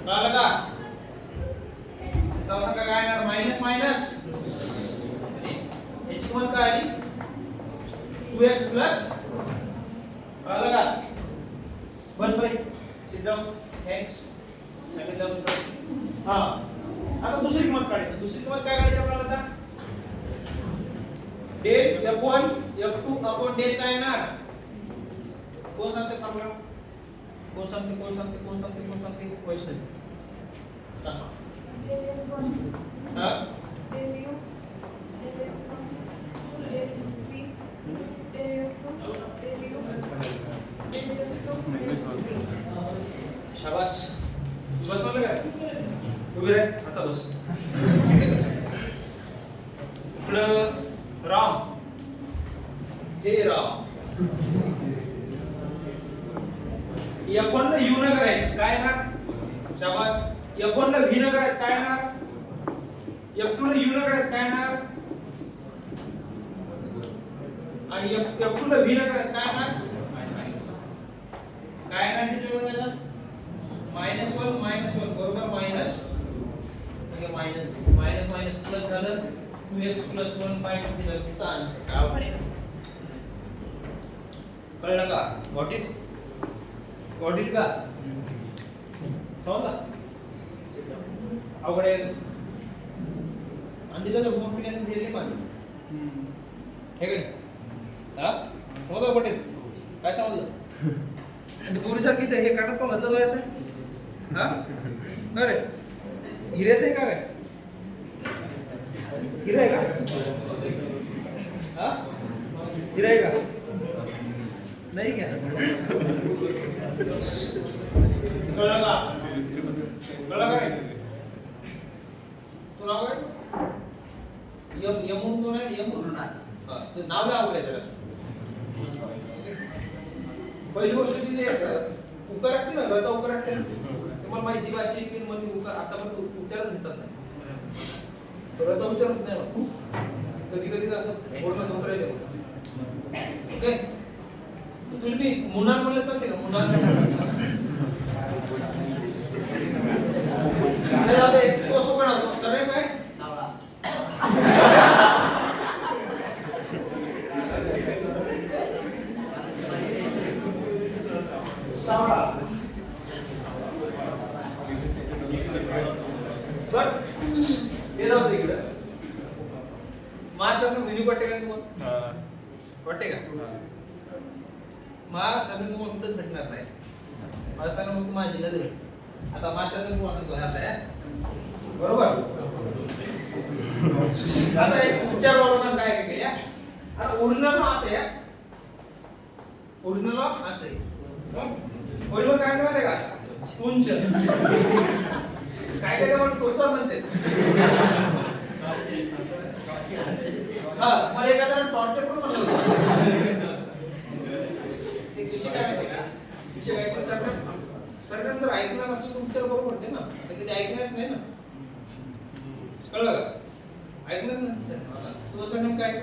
कळलं का? चला सांगा काय ना माइनस माइनस याची किंमत काय आली 2x प्लस. कळलं का? बस भाई सिट डाऊन. थँक्स. सांगितलं हा. आता दुसरी किंमत काढायची. दुसरी किंमत काय काढायची आपल्याला आता? Del f1 f2 upon del काय येणार? कोण सांगते फॉर्म्युला? कोण सांगते वैष्णवी सांगा. हा शाबास. बस म्हणलं काय? उभी रे आता बस. इकडं राम जय राम. f1 ला u न करायचं काय येणार? शाबास. f1 ला v न करायचं काय येणार? f2 ला u न करायचं काय येणार? आणि f2 ला v न करायचं काय येणार? काय येणार डिटरमिनंट त्याचा? -1 बरोबर मायनस म्हणजे मायनस मायनस प्लस झालं 2x + 1 बाय 2 चा आन्सर काय होईल? कळलं का? गॉट इट का? समजला? अवघड आहे. आणि दिलं तर होम पिण्याने दिले पाहिजे हे काय? हा हो का पटेल काय समजलं? आणि पुरीसारखी हे काढत पण घातलं असं हा अरे हिऱ्याचं आहे का काय हिरा आहे का हा हिरा आहे का नाही क्या कळलं का रे तो नाव काय यमुन कोण आहे यमुन हा तो नाव काय आवडायचं असं पहिली गोष्ट ती जे उकार असते ना रचा उकार असते ना ते मला माहिती भाषा की मध्ये उकार आतापर्यंत उच्चारच घेतात नाही रचा उच्चार होत नाही कधी कधी असं बोलणं नंतर येते ओके तुम्ही मी मुनार म्हणलं चालते का मुनार जाते तो सोपा ना सरळ काय सावळा बर हे जाऊ दे इकडं माझ्यासारखं मिनी वाटते का तुम्हाला वाटते का माझ्यासारखं तुम्हाला कुठंच भेटणार नाही माझ्यासारखं फक्त माझ्या जिल्ह्यात भेट आता माझ्यासारखं तुम्हाला असं आहे बरोबर आता एक उच्चार बरोबर काय केल्या आता ओरिजिनल असं आहे ओरिजिनल असं आहे ओरिजिनल काय माहिती का उंच काय काय आपण टोचर म्हणते हा मला एका जण टॉर्चर पण म्हणलं होतं एक विषय काय माहिती का विषय काय की सरकार जर ऐकणार असेल तर उच्चार बरोबर होते ना आता कधी ऐकणार नाही ना कळलं का ऐकणार नाही सर तो सर काय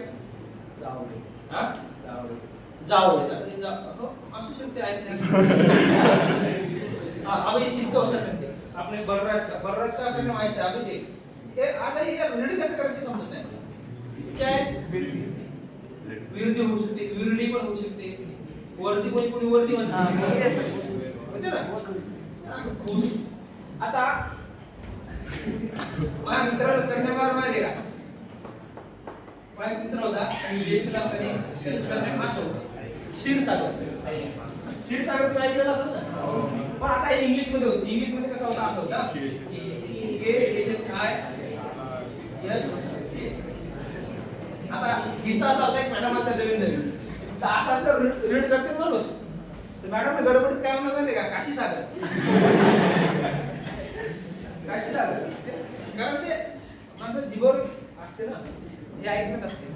चावडे हा चावडे जाओगे आता ये असू शकते ऐकण्यात हाँ अभी इसका अवसर करते आपने बलराज का करने वाइस है अभी देख ये आता ये रीड कैसे करते समझ नहीं क्या है विरदी होऊ शकते विरडी पण होऊ शकते वर्दी कोणी वर्दी म्हणते होते ना असं होऊ शकते आता माझ्या मित्राला सरनेम माहिती का माझा मित्र होता आणि जेसीला असताना सरनेम असं होतं क्षीरसागर क्षीरसागर तुम्ही ऐकलेलं असेल ना पण आता हे इंग्लिश मध्ये होतं इंग्लिश मध्ये कसं होता असं होता यस आता किस्सा चालला एक मॅडम आता नवीन तर असा तर रीड करते माणूस तर मॅडम गडबडीत काय म्हणणार माहिती का काशी सागर काशी सागर कारण ते माझं जीवर असते ना हे ऐकण्यात असते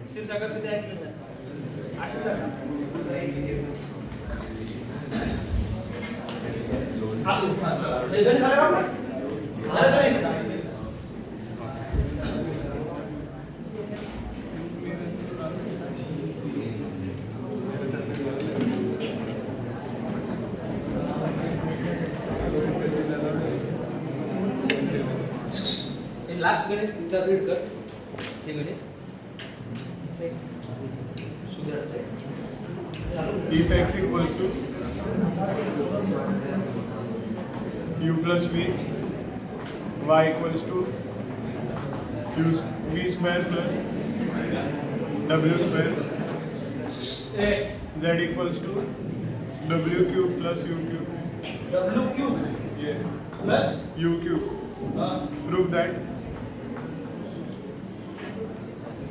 क्षीरसागर कधी ऐकलं नसतं अशी असो हे गण झालं का आपलं झालं का नाही लास्ट गणित एकदा रीड कर हे गणित if x equals to u plus v, y equals to v square plus w square, z equals to w cube plus u cube. W cube Yeah. plus U cube. Prove that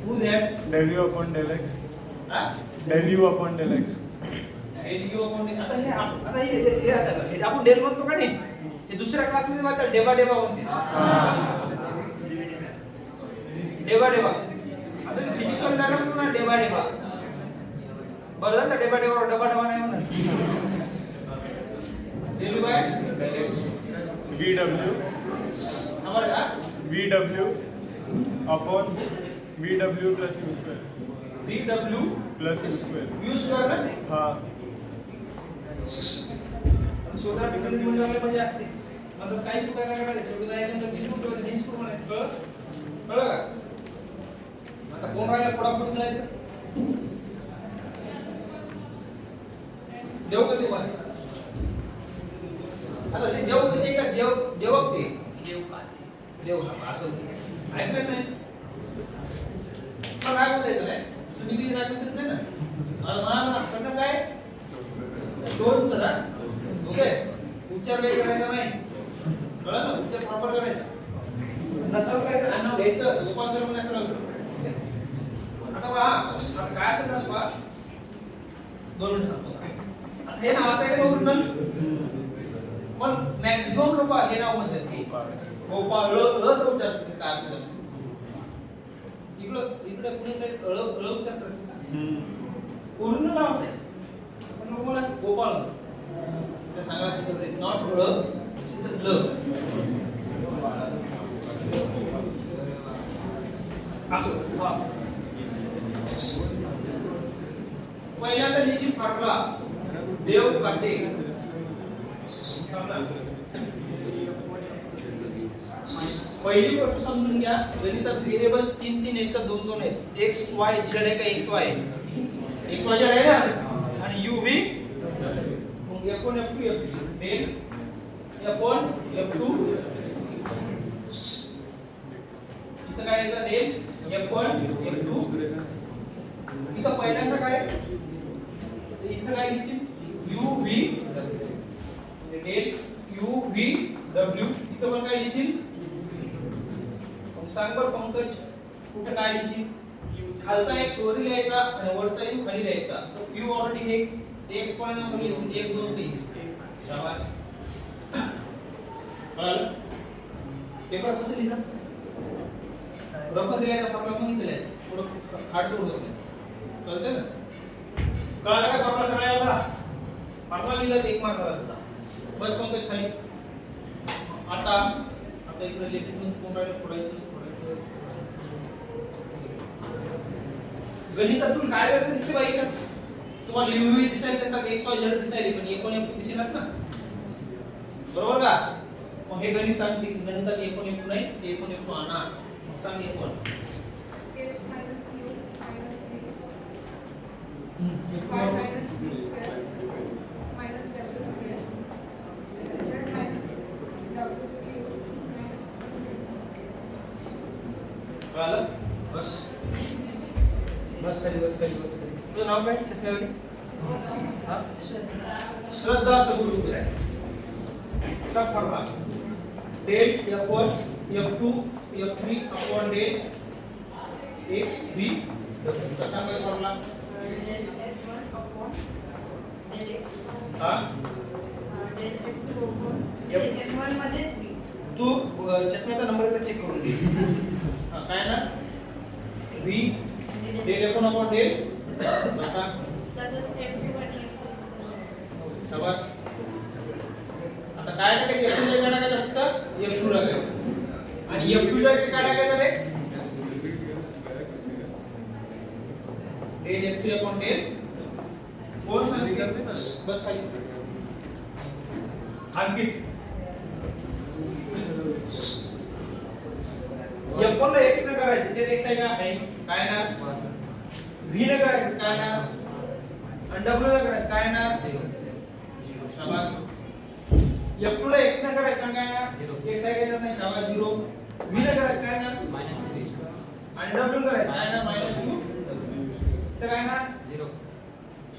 who that del u upon del x. हा Del u upon del x. Del upon आता हे आता हे आपण del म्हणतो का नाही हे दुसऱ्या क्लास मध्ये मात्र डेबा म्हणते डेबा आता फिजिक्स वाले मॅडम म्हणतात डेबा बरं झालं डेबा नाही म्हणत डेल बाय x VW हमारे का VW upon VW plus u square VW plus u square. Use कर ना हाँ स्वतः डिफरंट म्हणजे असते मतलब काही तू काय करायचं शेवटी डायग्राम ला किती कुठे होते हिंस करून म्हणायचं कळलं का आता कोण राहिला पुढापुढी करायचं देव कधी वर आता ते देव कधी का देवक ते देव असं ऐकत नाही पण राग द्यायचं नाही समिती राग देत नाही ना मला सगळं काय दोन चला ओके उच्चार काही करायचा नाही, कळलं ना? उच्चार प्रॉपर करायचा. नसल काय नाव घ्यायचं, गोपाल सर म्हणून नसेल असं. आता पहा, आता काय असेल तसं पहा. 2 मिनिटं थांबतो. आता हे नाव असं आहे का ओरिजिनल? पण मॅक्सिमम लोक हे नाव म्हणतात हे गोपाळ ळचा उच्चार करतात. काय असेल तसं. इकडे पुणे साईड ळ उच्चार करतात का? ओरिजिनल नाव असं आहे, पण लोक मला गोपाळ म्हणतात. सांगा कसं ते नॉट ळ, इट्स ल. असो हा. पहिल्यांदा निश्चित फॉर्म्युला देव काटे. पहिली गोष्ट समजून घ्या, गणितात व्हेरिएबल 3 आहेत का 2 आहेत? एक्स वाय झेड आहे का x Y? X Y Z आहे ना, आणि यू व्ही मग F1 F2 F3 then F1 F2 इथं काय यायचं देन F1 F2. इथं पहिल्यांदा काय इथं काय दिसतील U V del U V W. इथं पण काय दिसतील? सांग बरं पंकज, कुठं काय दिसतील? खालचा x वर लिहायचा आणि वरचा u खाली लिहायचा. तर u ऑलरेडी हे x कोणा नंबर लिहून 1 2 3. शाबास. कळलं? पेपर कसं लिहिलं? बरोबर लिहायचा, फॉर्म्युला पण लिहायचा. थोडं हार्ड करून बघूया. कळतं ना? कळलं का फॉर्म्युला सगळ्याला होता? फॉर्म्युला लिहिला 1 मार्क आला. बस पंकज खाली. आता इकडे लेटेस्ट मध्ये कोण राहिलं? फोडायचं. गणितातून काय व्यवस्था दिसते बाईच्या? तुम्हाला UV दिसायला देतात, एक्स वाय झेड दिसायला, पण एकूण एक दिसेनात ना, बरोबर का? मग हे गणित सांगते की गणितात एकूण एक नाही, ते एकूण एक आणा. सांग एकूण x minus u minus v y एकूण minus b square minus w square z minus w cube minus कळलं? बस बस खाली. तुझं नाव काय? चष्म्यावाली? हा? श्रद्धा सगुरु आहे. सब formula del F1 F2 F3 upon del x v. कसा काय formula? del f1 upon del x हा? del f2 upon Yep. del f1 मध्येच v तू चष्म्याचा नंबर एकदा चेक करून घे. हा काय ना? v del F1 upon del बसा. तसंच f2 आणि f2 शाबास. आता काय टाकायचं? F2 ला काय टाकायचं? फक्त F2 टाकायचं. आणि F2 ला काय टाकायचं रे? डेल F3 अपॉन डेल कोण सांगितलं? बस खाली. आणखी F1 ला x ने करायचं. जे x आहे का? आहे. काय ना? v ने करायचं. काय ना? आणि w ने करायचं. काय ना? शाबास. F2 ला x ने करायचं. काय ना? x आहे का नाही? शाबास 0. v ने करायचं. काय ना? आणि w ने करायचं. काय ना? -2. तर काय ना?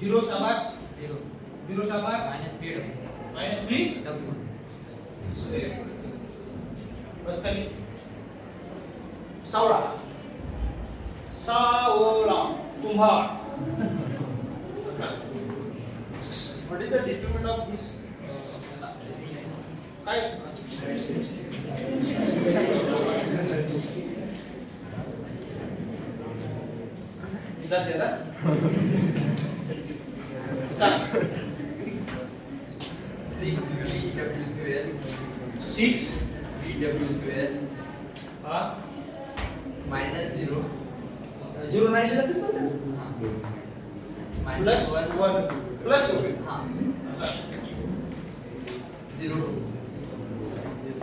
0 शाबास. 0 शाबास. -3 बस खाली. सावळा कुंभार. What is the determinant of this? काय? जाते ना? सांग. 6 हा -0 0 नाही लिहिलं तर चालतं. प्लस 1 प्लस 1 0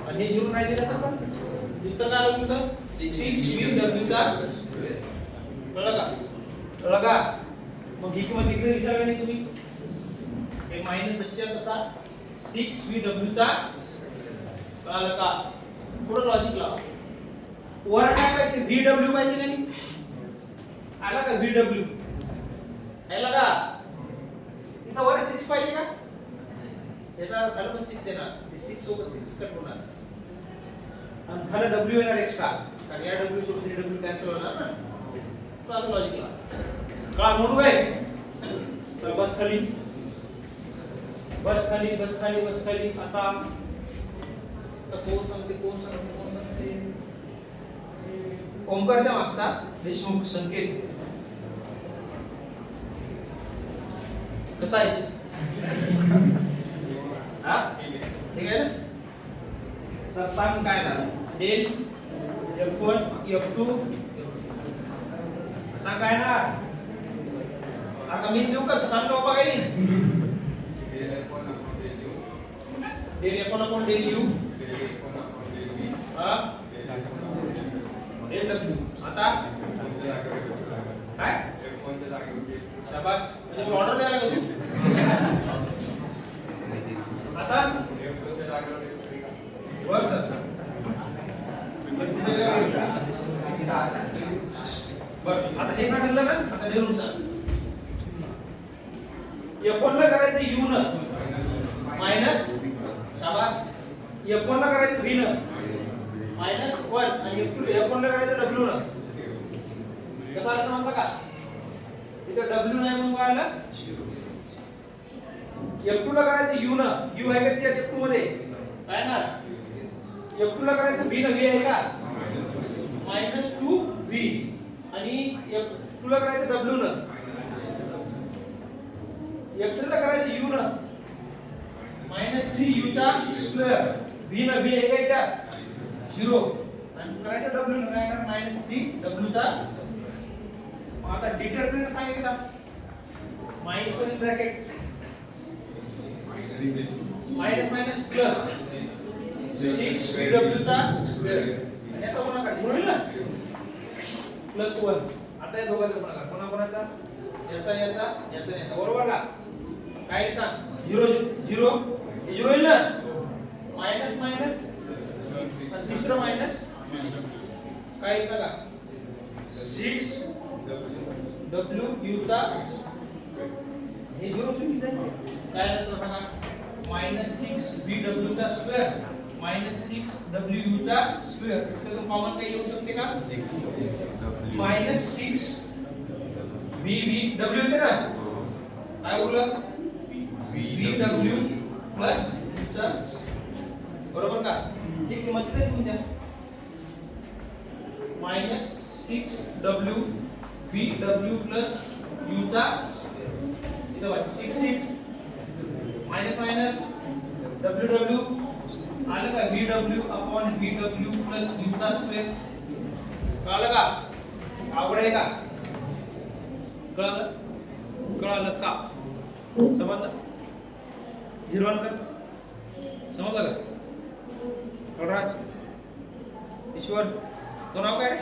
आणि 0 नाही लिहिलं तर चालतं. उत्तर काय आलं तुझं? 6 चा कळलं का? मग ही किंमत इकडे विचारली नाही तुम्ही. हे मायनस तशाच्या तसा 6 चा कळलं का? थोडं लॉजिक लावा. वर काय पाहिजे? VW पाहिजे का नाही? आला का VW? आला का? तिथं वर 6 पाहिजे का? याचा खाली पण 6 येणार, ते 6 सोबत 6 कट होणार आणि खाली W येणार एक्स्ट्रा, कारण या W सोबत हे W कॅन्सल होणार ना. तो असं लॉजिक लावा. का मोडू काय तर बस खाली बस खाली बस खाली बस खाली. आता तर कोण सांगते कोण सांगते कोण सांगते ओंकारच्या मागचा देशमुख संकेत कसा आहेस? हा ठीक आहे ना. तर सांग काय ना डेल F1 F2 सांग काय ना. आता मीच देऊ का सांग बाबा काही del F1 upon del U हा डेल W. आता काय शाबास म्हणजे मला ऑर्डर द्यायला लागेल. आता वर सर बरं आता हे सांगितलं ना. आता लिहून सांग F1 ला करायचं U न मायनस शाबास F1 ला करायचं V न मायनस 1 आणि F1 ला करायचं W न. कसं असं म्हणता का इथे W नाही म्हणून काय आलं F2 ला करायचं U न U आहे का त्या F2 मध्ये काय ना. F2 ला करायचं V न V आहे का मायनस 2V आणि F2 ला करायचं W न F3 ला करायचं U न मायनस 3U चा स्क्वेअर V न V आहे का याच्या 0 आणि करायचं W न काय करणार मायनस 3W चा. आता डिटरमिनंट सांगितलं minus 1 in bracket minus minus plus 6VW चा स्क्वेअर याचा गुणाकार होईल ना प्लस 1. आता या दोघांचा गुणाकार कोणाचा याचा याचा याचा याचा बरोबर का काय सांग 0 0 हे 0 होईल ना मायनस मायनस आणि तिसरं मायनस काय येतं का 6W चा हे 0 सुद्धा काय येतं बघा मायनस 6VW चा स्क्वेअर मायनस 6WU चा स्क्वेअर. याच्यातून कॉमन काही येऊ शकते का मायनस 6VW होते ना काय बोललं VW प्लस चा बरोबर का. ही किंमत इथे ठेवून द्या मायनस 6WVW प्लस U चा इथं बघा 6 मायनस मायनस WW आलं का VW upon VW plus U चा स्क्वेअर. कळलं का आवड आहे का कळलं का समजलं 0 कर समजलं का. कळराज ईश्वर तो नाव काय रे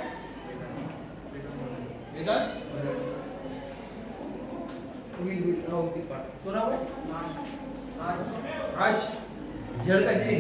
वेदांत तो नाव राज जड़ का जे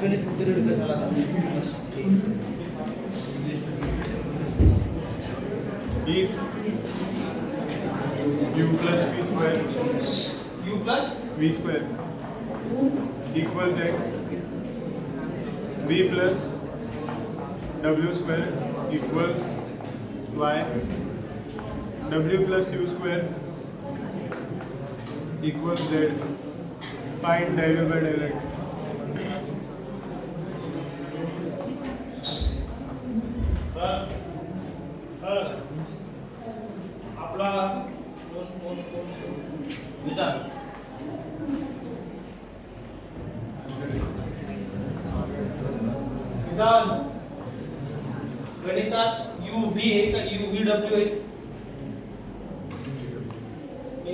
गणित पिरियड झाला था बस if u plus v square u plus v square equals x, v plus w square equals y, w plus u square equals z. Find del u by del x. आपला विधान विधान गणितात u v आहे का u v w आहे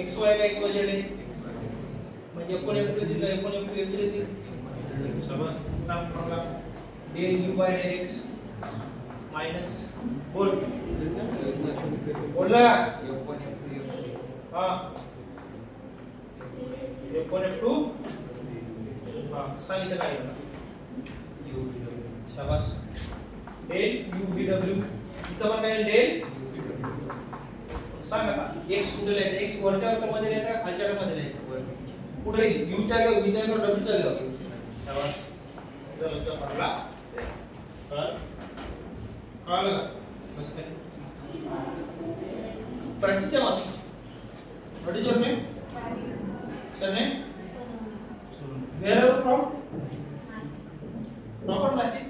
x y का x y z आहे म्हणजे आपण f2 दिला आपण f2 f3 दिली समज सांग problem del u by del x minus बोल बोला हाँ f1 f2 हाँ सांगितलं काय शाबास del u v w इथं पण काय del सांग आता x कुठे लिहायचं x वरच्या मध्ये लिहायचा खालच्या मध्ये लिहायचा कुठे u च्या घ्या v च्या घ्या w च्या घ्या शाबास जर उत्तर पडला तर कळलं बस काय Francis Mathis. What is your name? Radhika. Surname? Sonam. Where are you from? Nasik. Proper Nashik?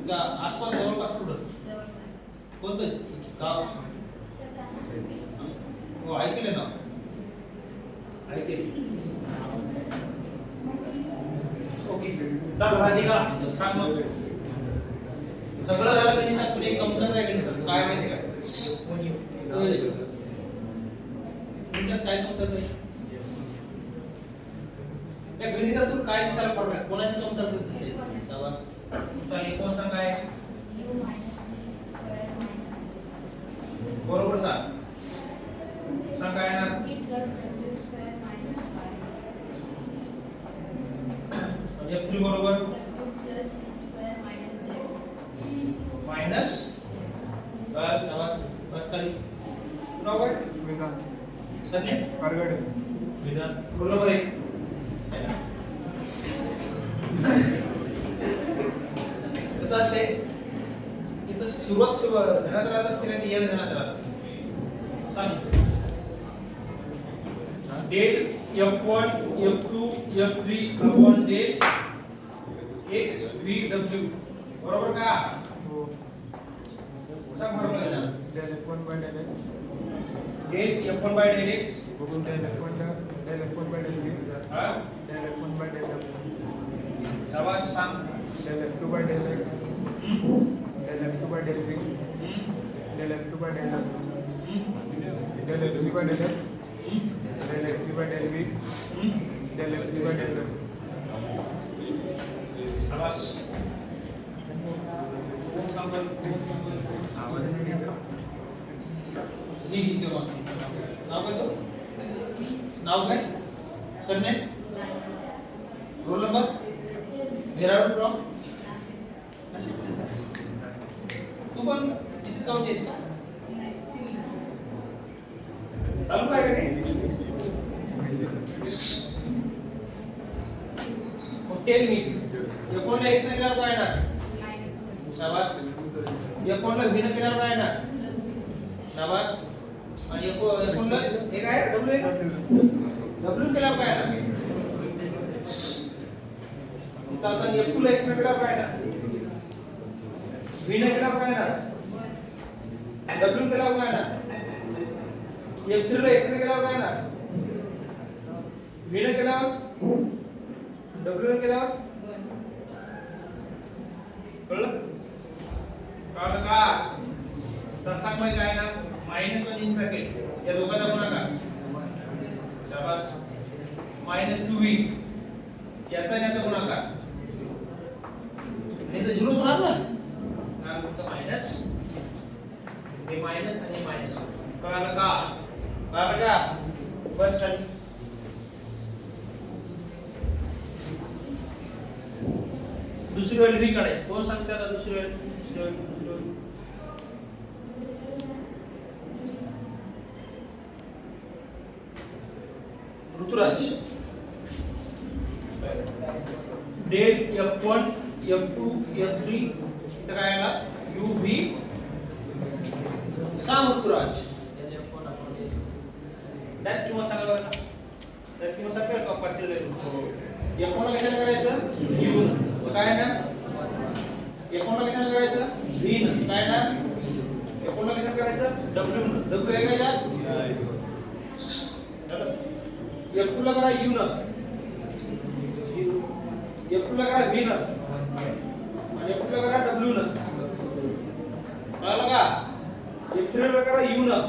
का आसपास जवळपास कुठं जवळपास. कोणतं गाव सटाणा. हो ऐकले ना ऐकले ओके चल राधिका सांग मग सगळं झालं गणितात पण एक कमतरता आहे गणितात काय माहिती का गणितात काय कमतरता आहे या गणितातून काय दिसायला पडणार कोणाची कमतरता दिसेल शाबास तुमचा लेखन सांग काय U minus V square minus बरोबर सांग सांग काय ना V plus W square minus Y. F3 बरोबर W plus N square minus Z. Minus बस शाबास बस खाली नाव काय विधान सरनेम कारगडे विधान रोल नंबर 1 कसं असते इथं सुरुवात ध्यानात राहत असते ना ती येणं ध्यानात राहत असते सांग del F1 F2 F3 upon del x v w बरोबर का सांग बरोबर आहे ना del f1 by del x del F1 by del x del f1 by del v हा del f1 by del w शाबाश सांग del f2 by del x del f2 by del v del f2 by del w del f3 by del x del f3 by del v del f3 by del w शाबाश नाव काय surname roll number where are from तू पण तिथे गावची आहेस का तालुका आहे का टेल मी एकोणला एक्स ने केल्यावर काय येणार Minus 1. शाबास एकोणला व्ही ने केल्यावर काय येणार Plus 2. शाबास आणि एकोणला हे काय डब्ल्यू आहे डब्ल्यू केल्यावर काय येणार चालतं F2 ला x ने केल्यावर काय येणार v ने केल्यावर काय येणार w केल्यावर काय येणार F3 ला x ने केल्यावर काय येणार v ने केल्यावर w ने केल्यावर कळलं कळलं का तर सांग मग काय ना -1 इन ब्रॅकेट या दोघांचा गुणाकार शाबास -2v याचा याचा गुणाकार आणि तर 0 होणार ना कारण तुमचा मायनस हे मायनस आणि मायनस कळलं का बस खाली दुसरी वेळ व्ही काढायची कोण सांगते आता दुसरी वेळ Ruturaj del F1 F2 F3 इथं काय आला UV सांग ऋतुराज त्यात किंवा सांगा बरं का? त्यात किंवा सांगा का पार्शियल F1 ला कशाने करायचं U काय ना F1 ला कशाने करायचं V न काय ना F1 ला कशाने करायचं W न W आहे का यात F2 ला करा U न F2 ला करा V न आणि F2 ला करा W न कळलं का F3 ला करा U न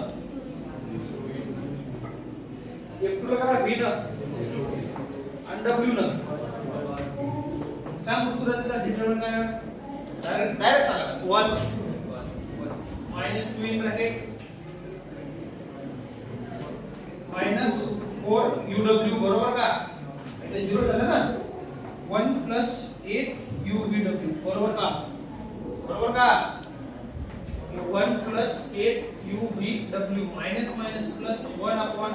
F2 ला करा V न आणि W न सांग उत्तराचा डिटरमिनंट काय डायरेक्ट सांगा 1 -2 इन ब्रॅकेट -4 UW बरोबर का म्हणजे 0 झालं ना 1 + 8 UVW बरोबर का 1 + 8 UVW मायनस प्लस 1/1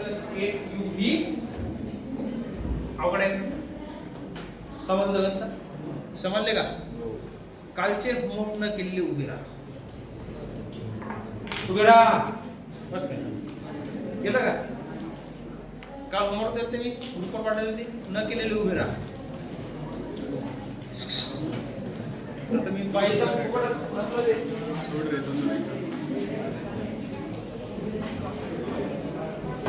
+ 8 UV अवघड आहे समजलं का समजले का कालचे होमवर्क न केलेले उभे राहा बस काय केलं का काल होमवर्क दिलं ते मी ग्रुपवर पाठवले ते न केलेले उभे राहा तर मी पाहिलं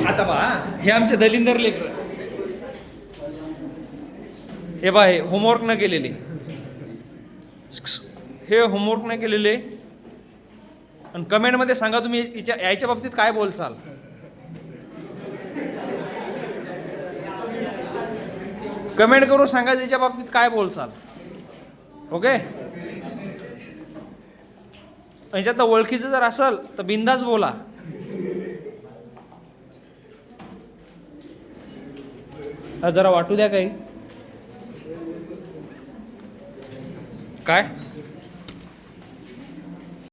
आता बा हे आमचे दलिंदर लेकर हे बा हे होमवर्क न केलेले हे होमवर्क न केलेले आणि कमेंट मध्ये सांगा तुम्ही याच्या बाबतीत काय बोलसाल कमेंट करून सांगा याच्या बाबतीत काय बोलसाल ओके याच्यात ओळखीचं जर असेल तर बिंदास बोला जरा वाटू द्या काही काय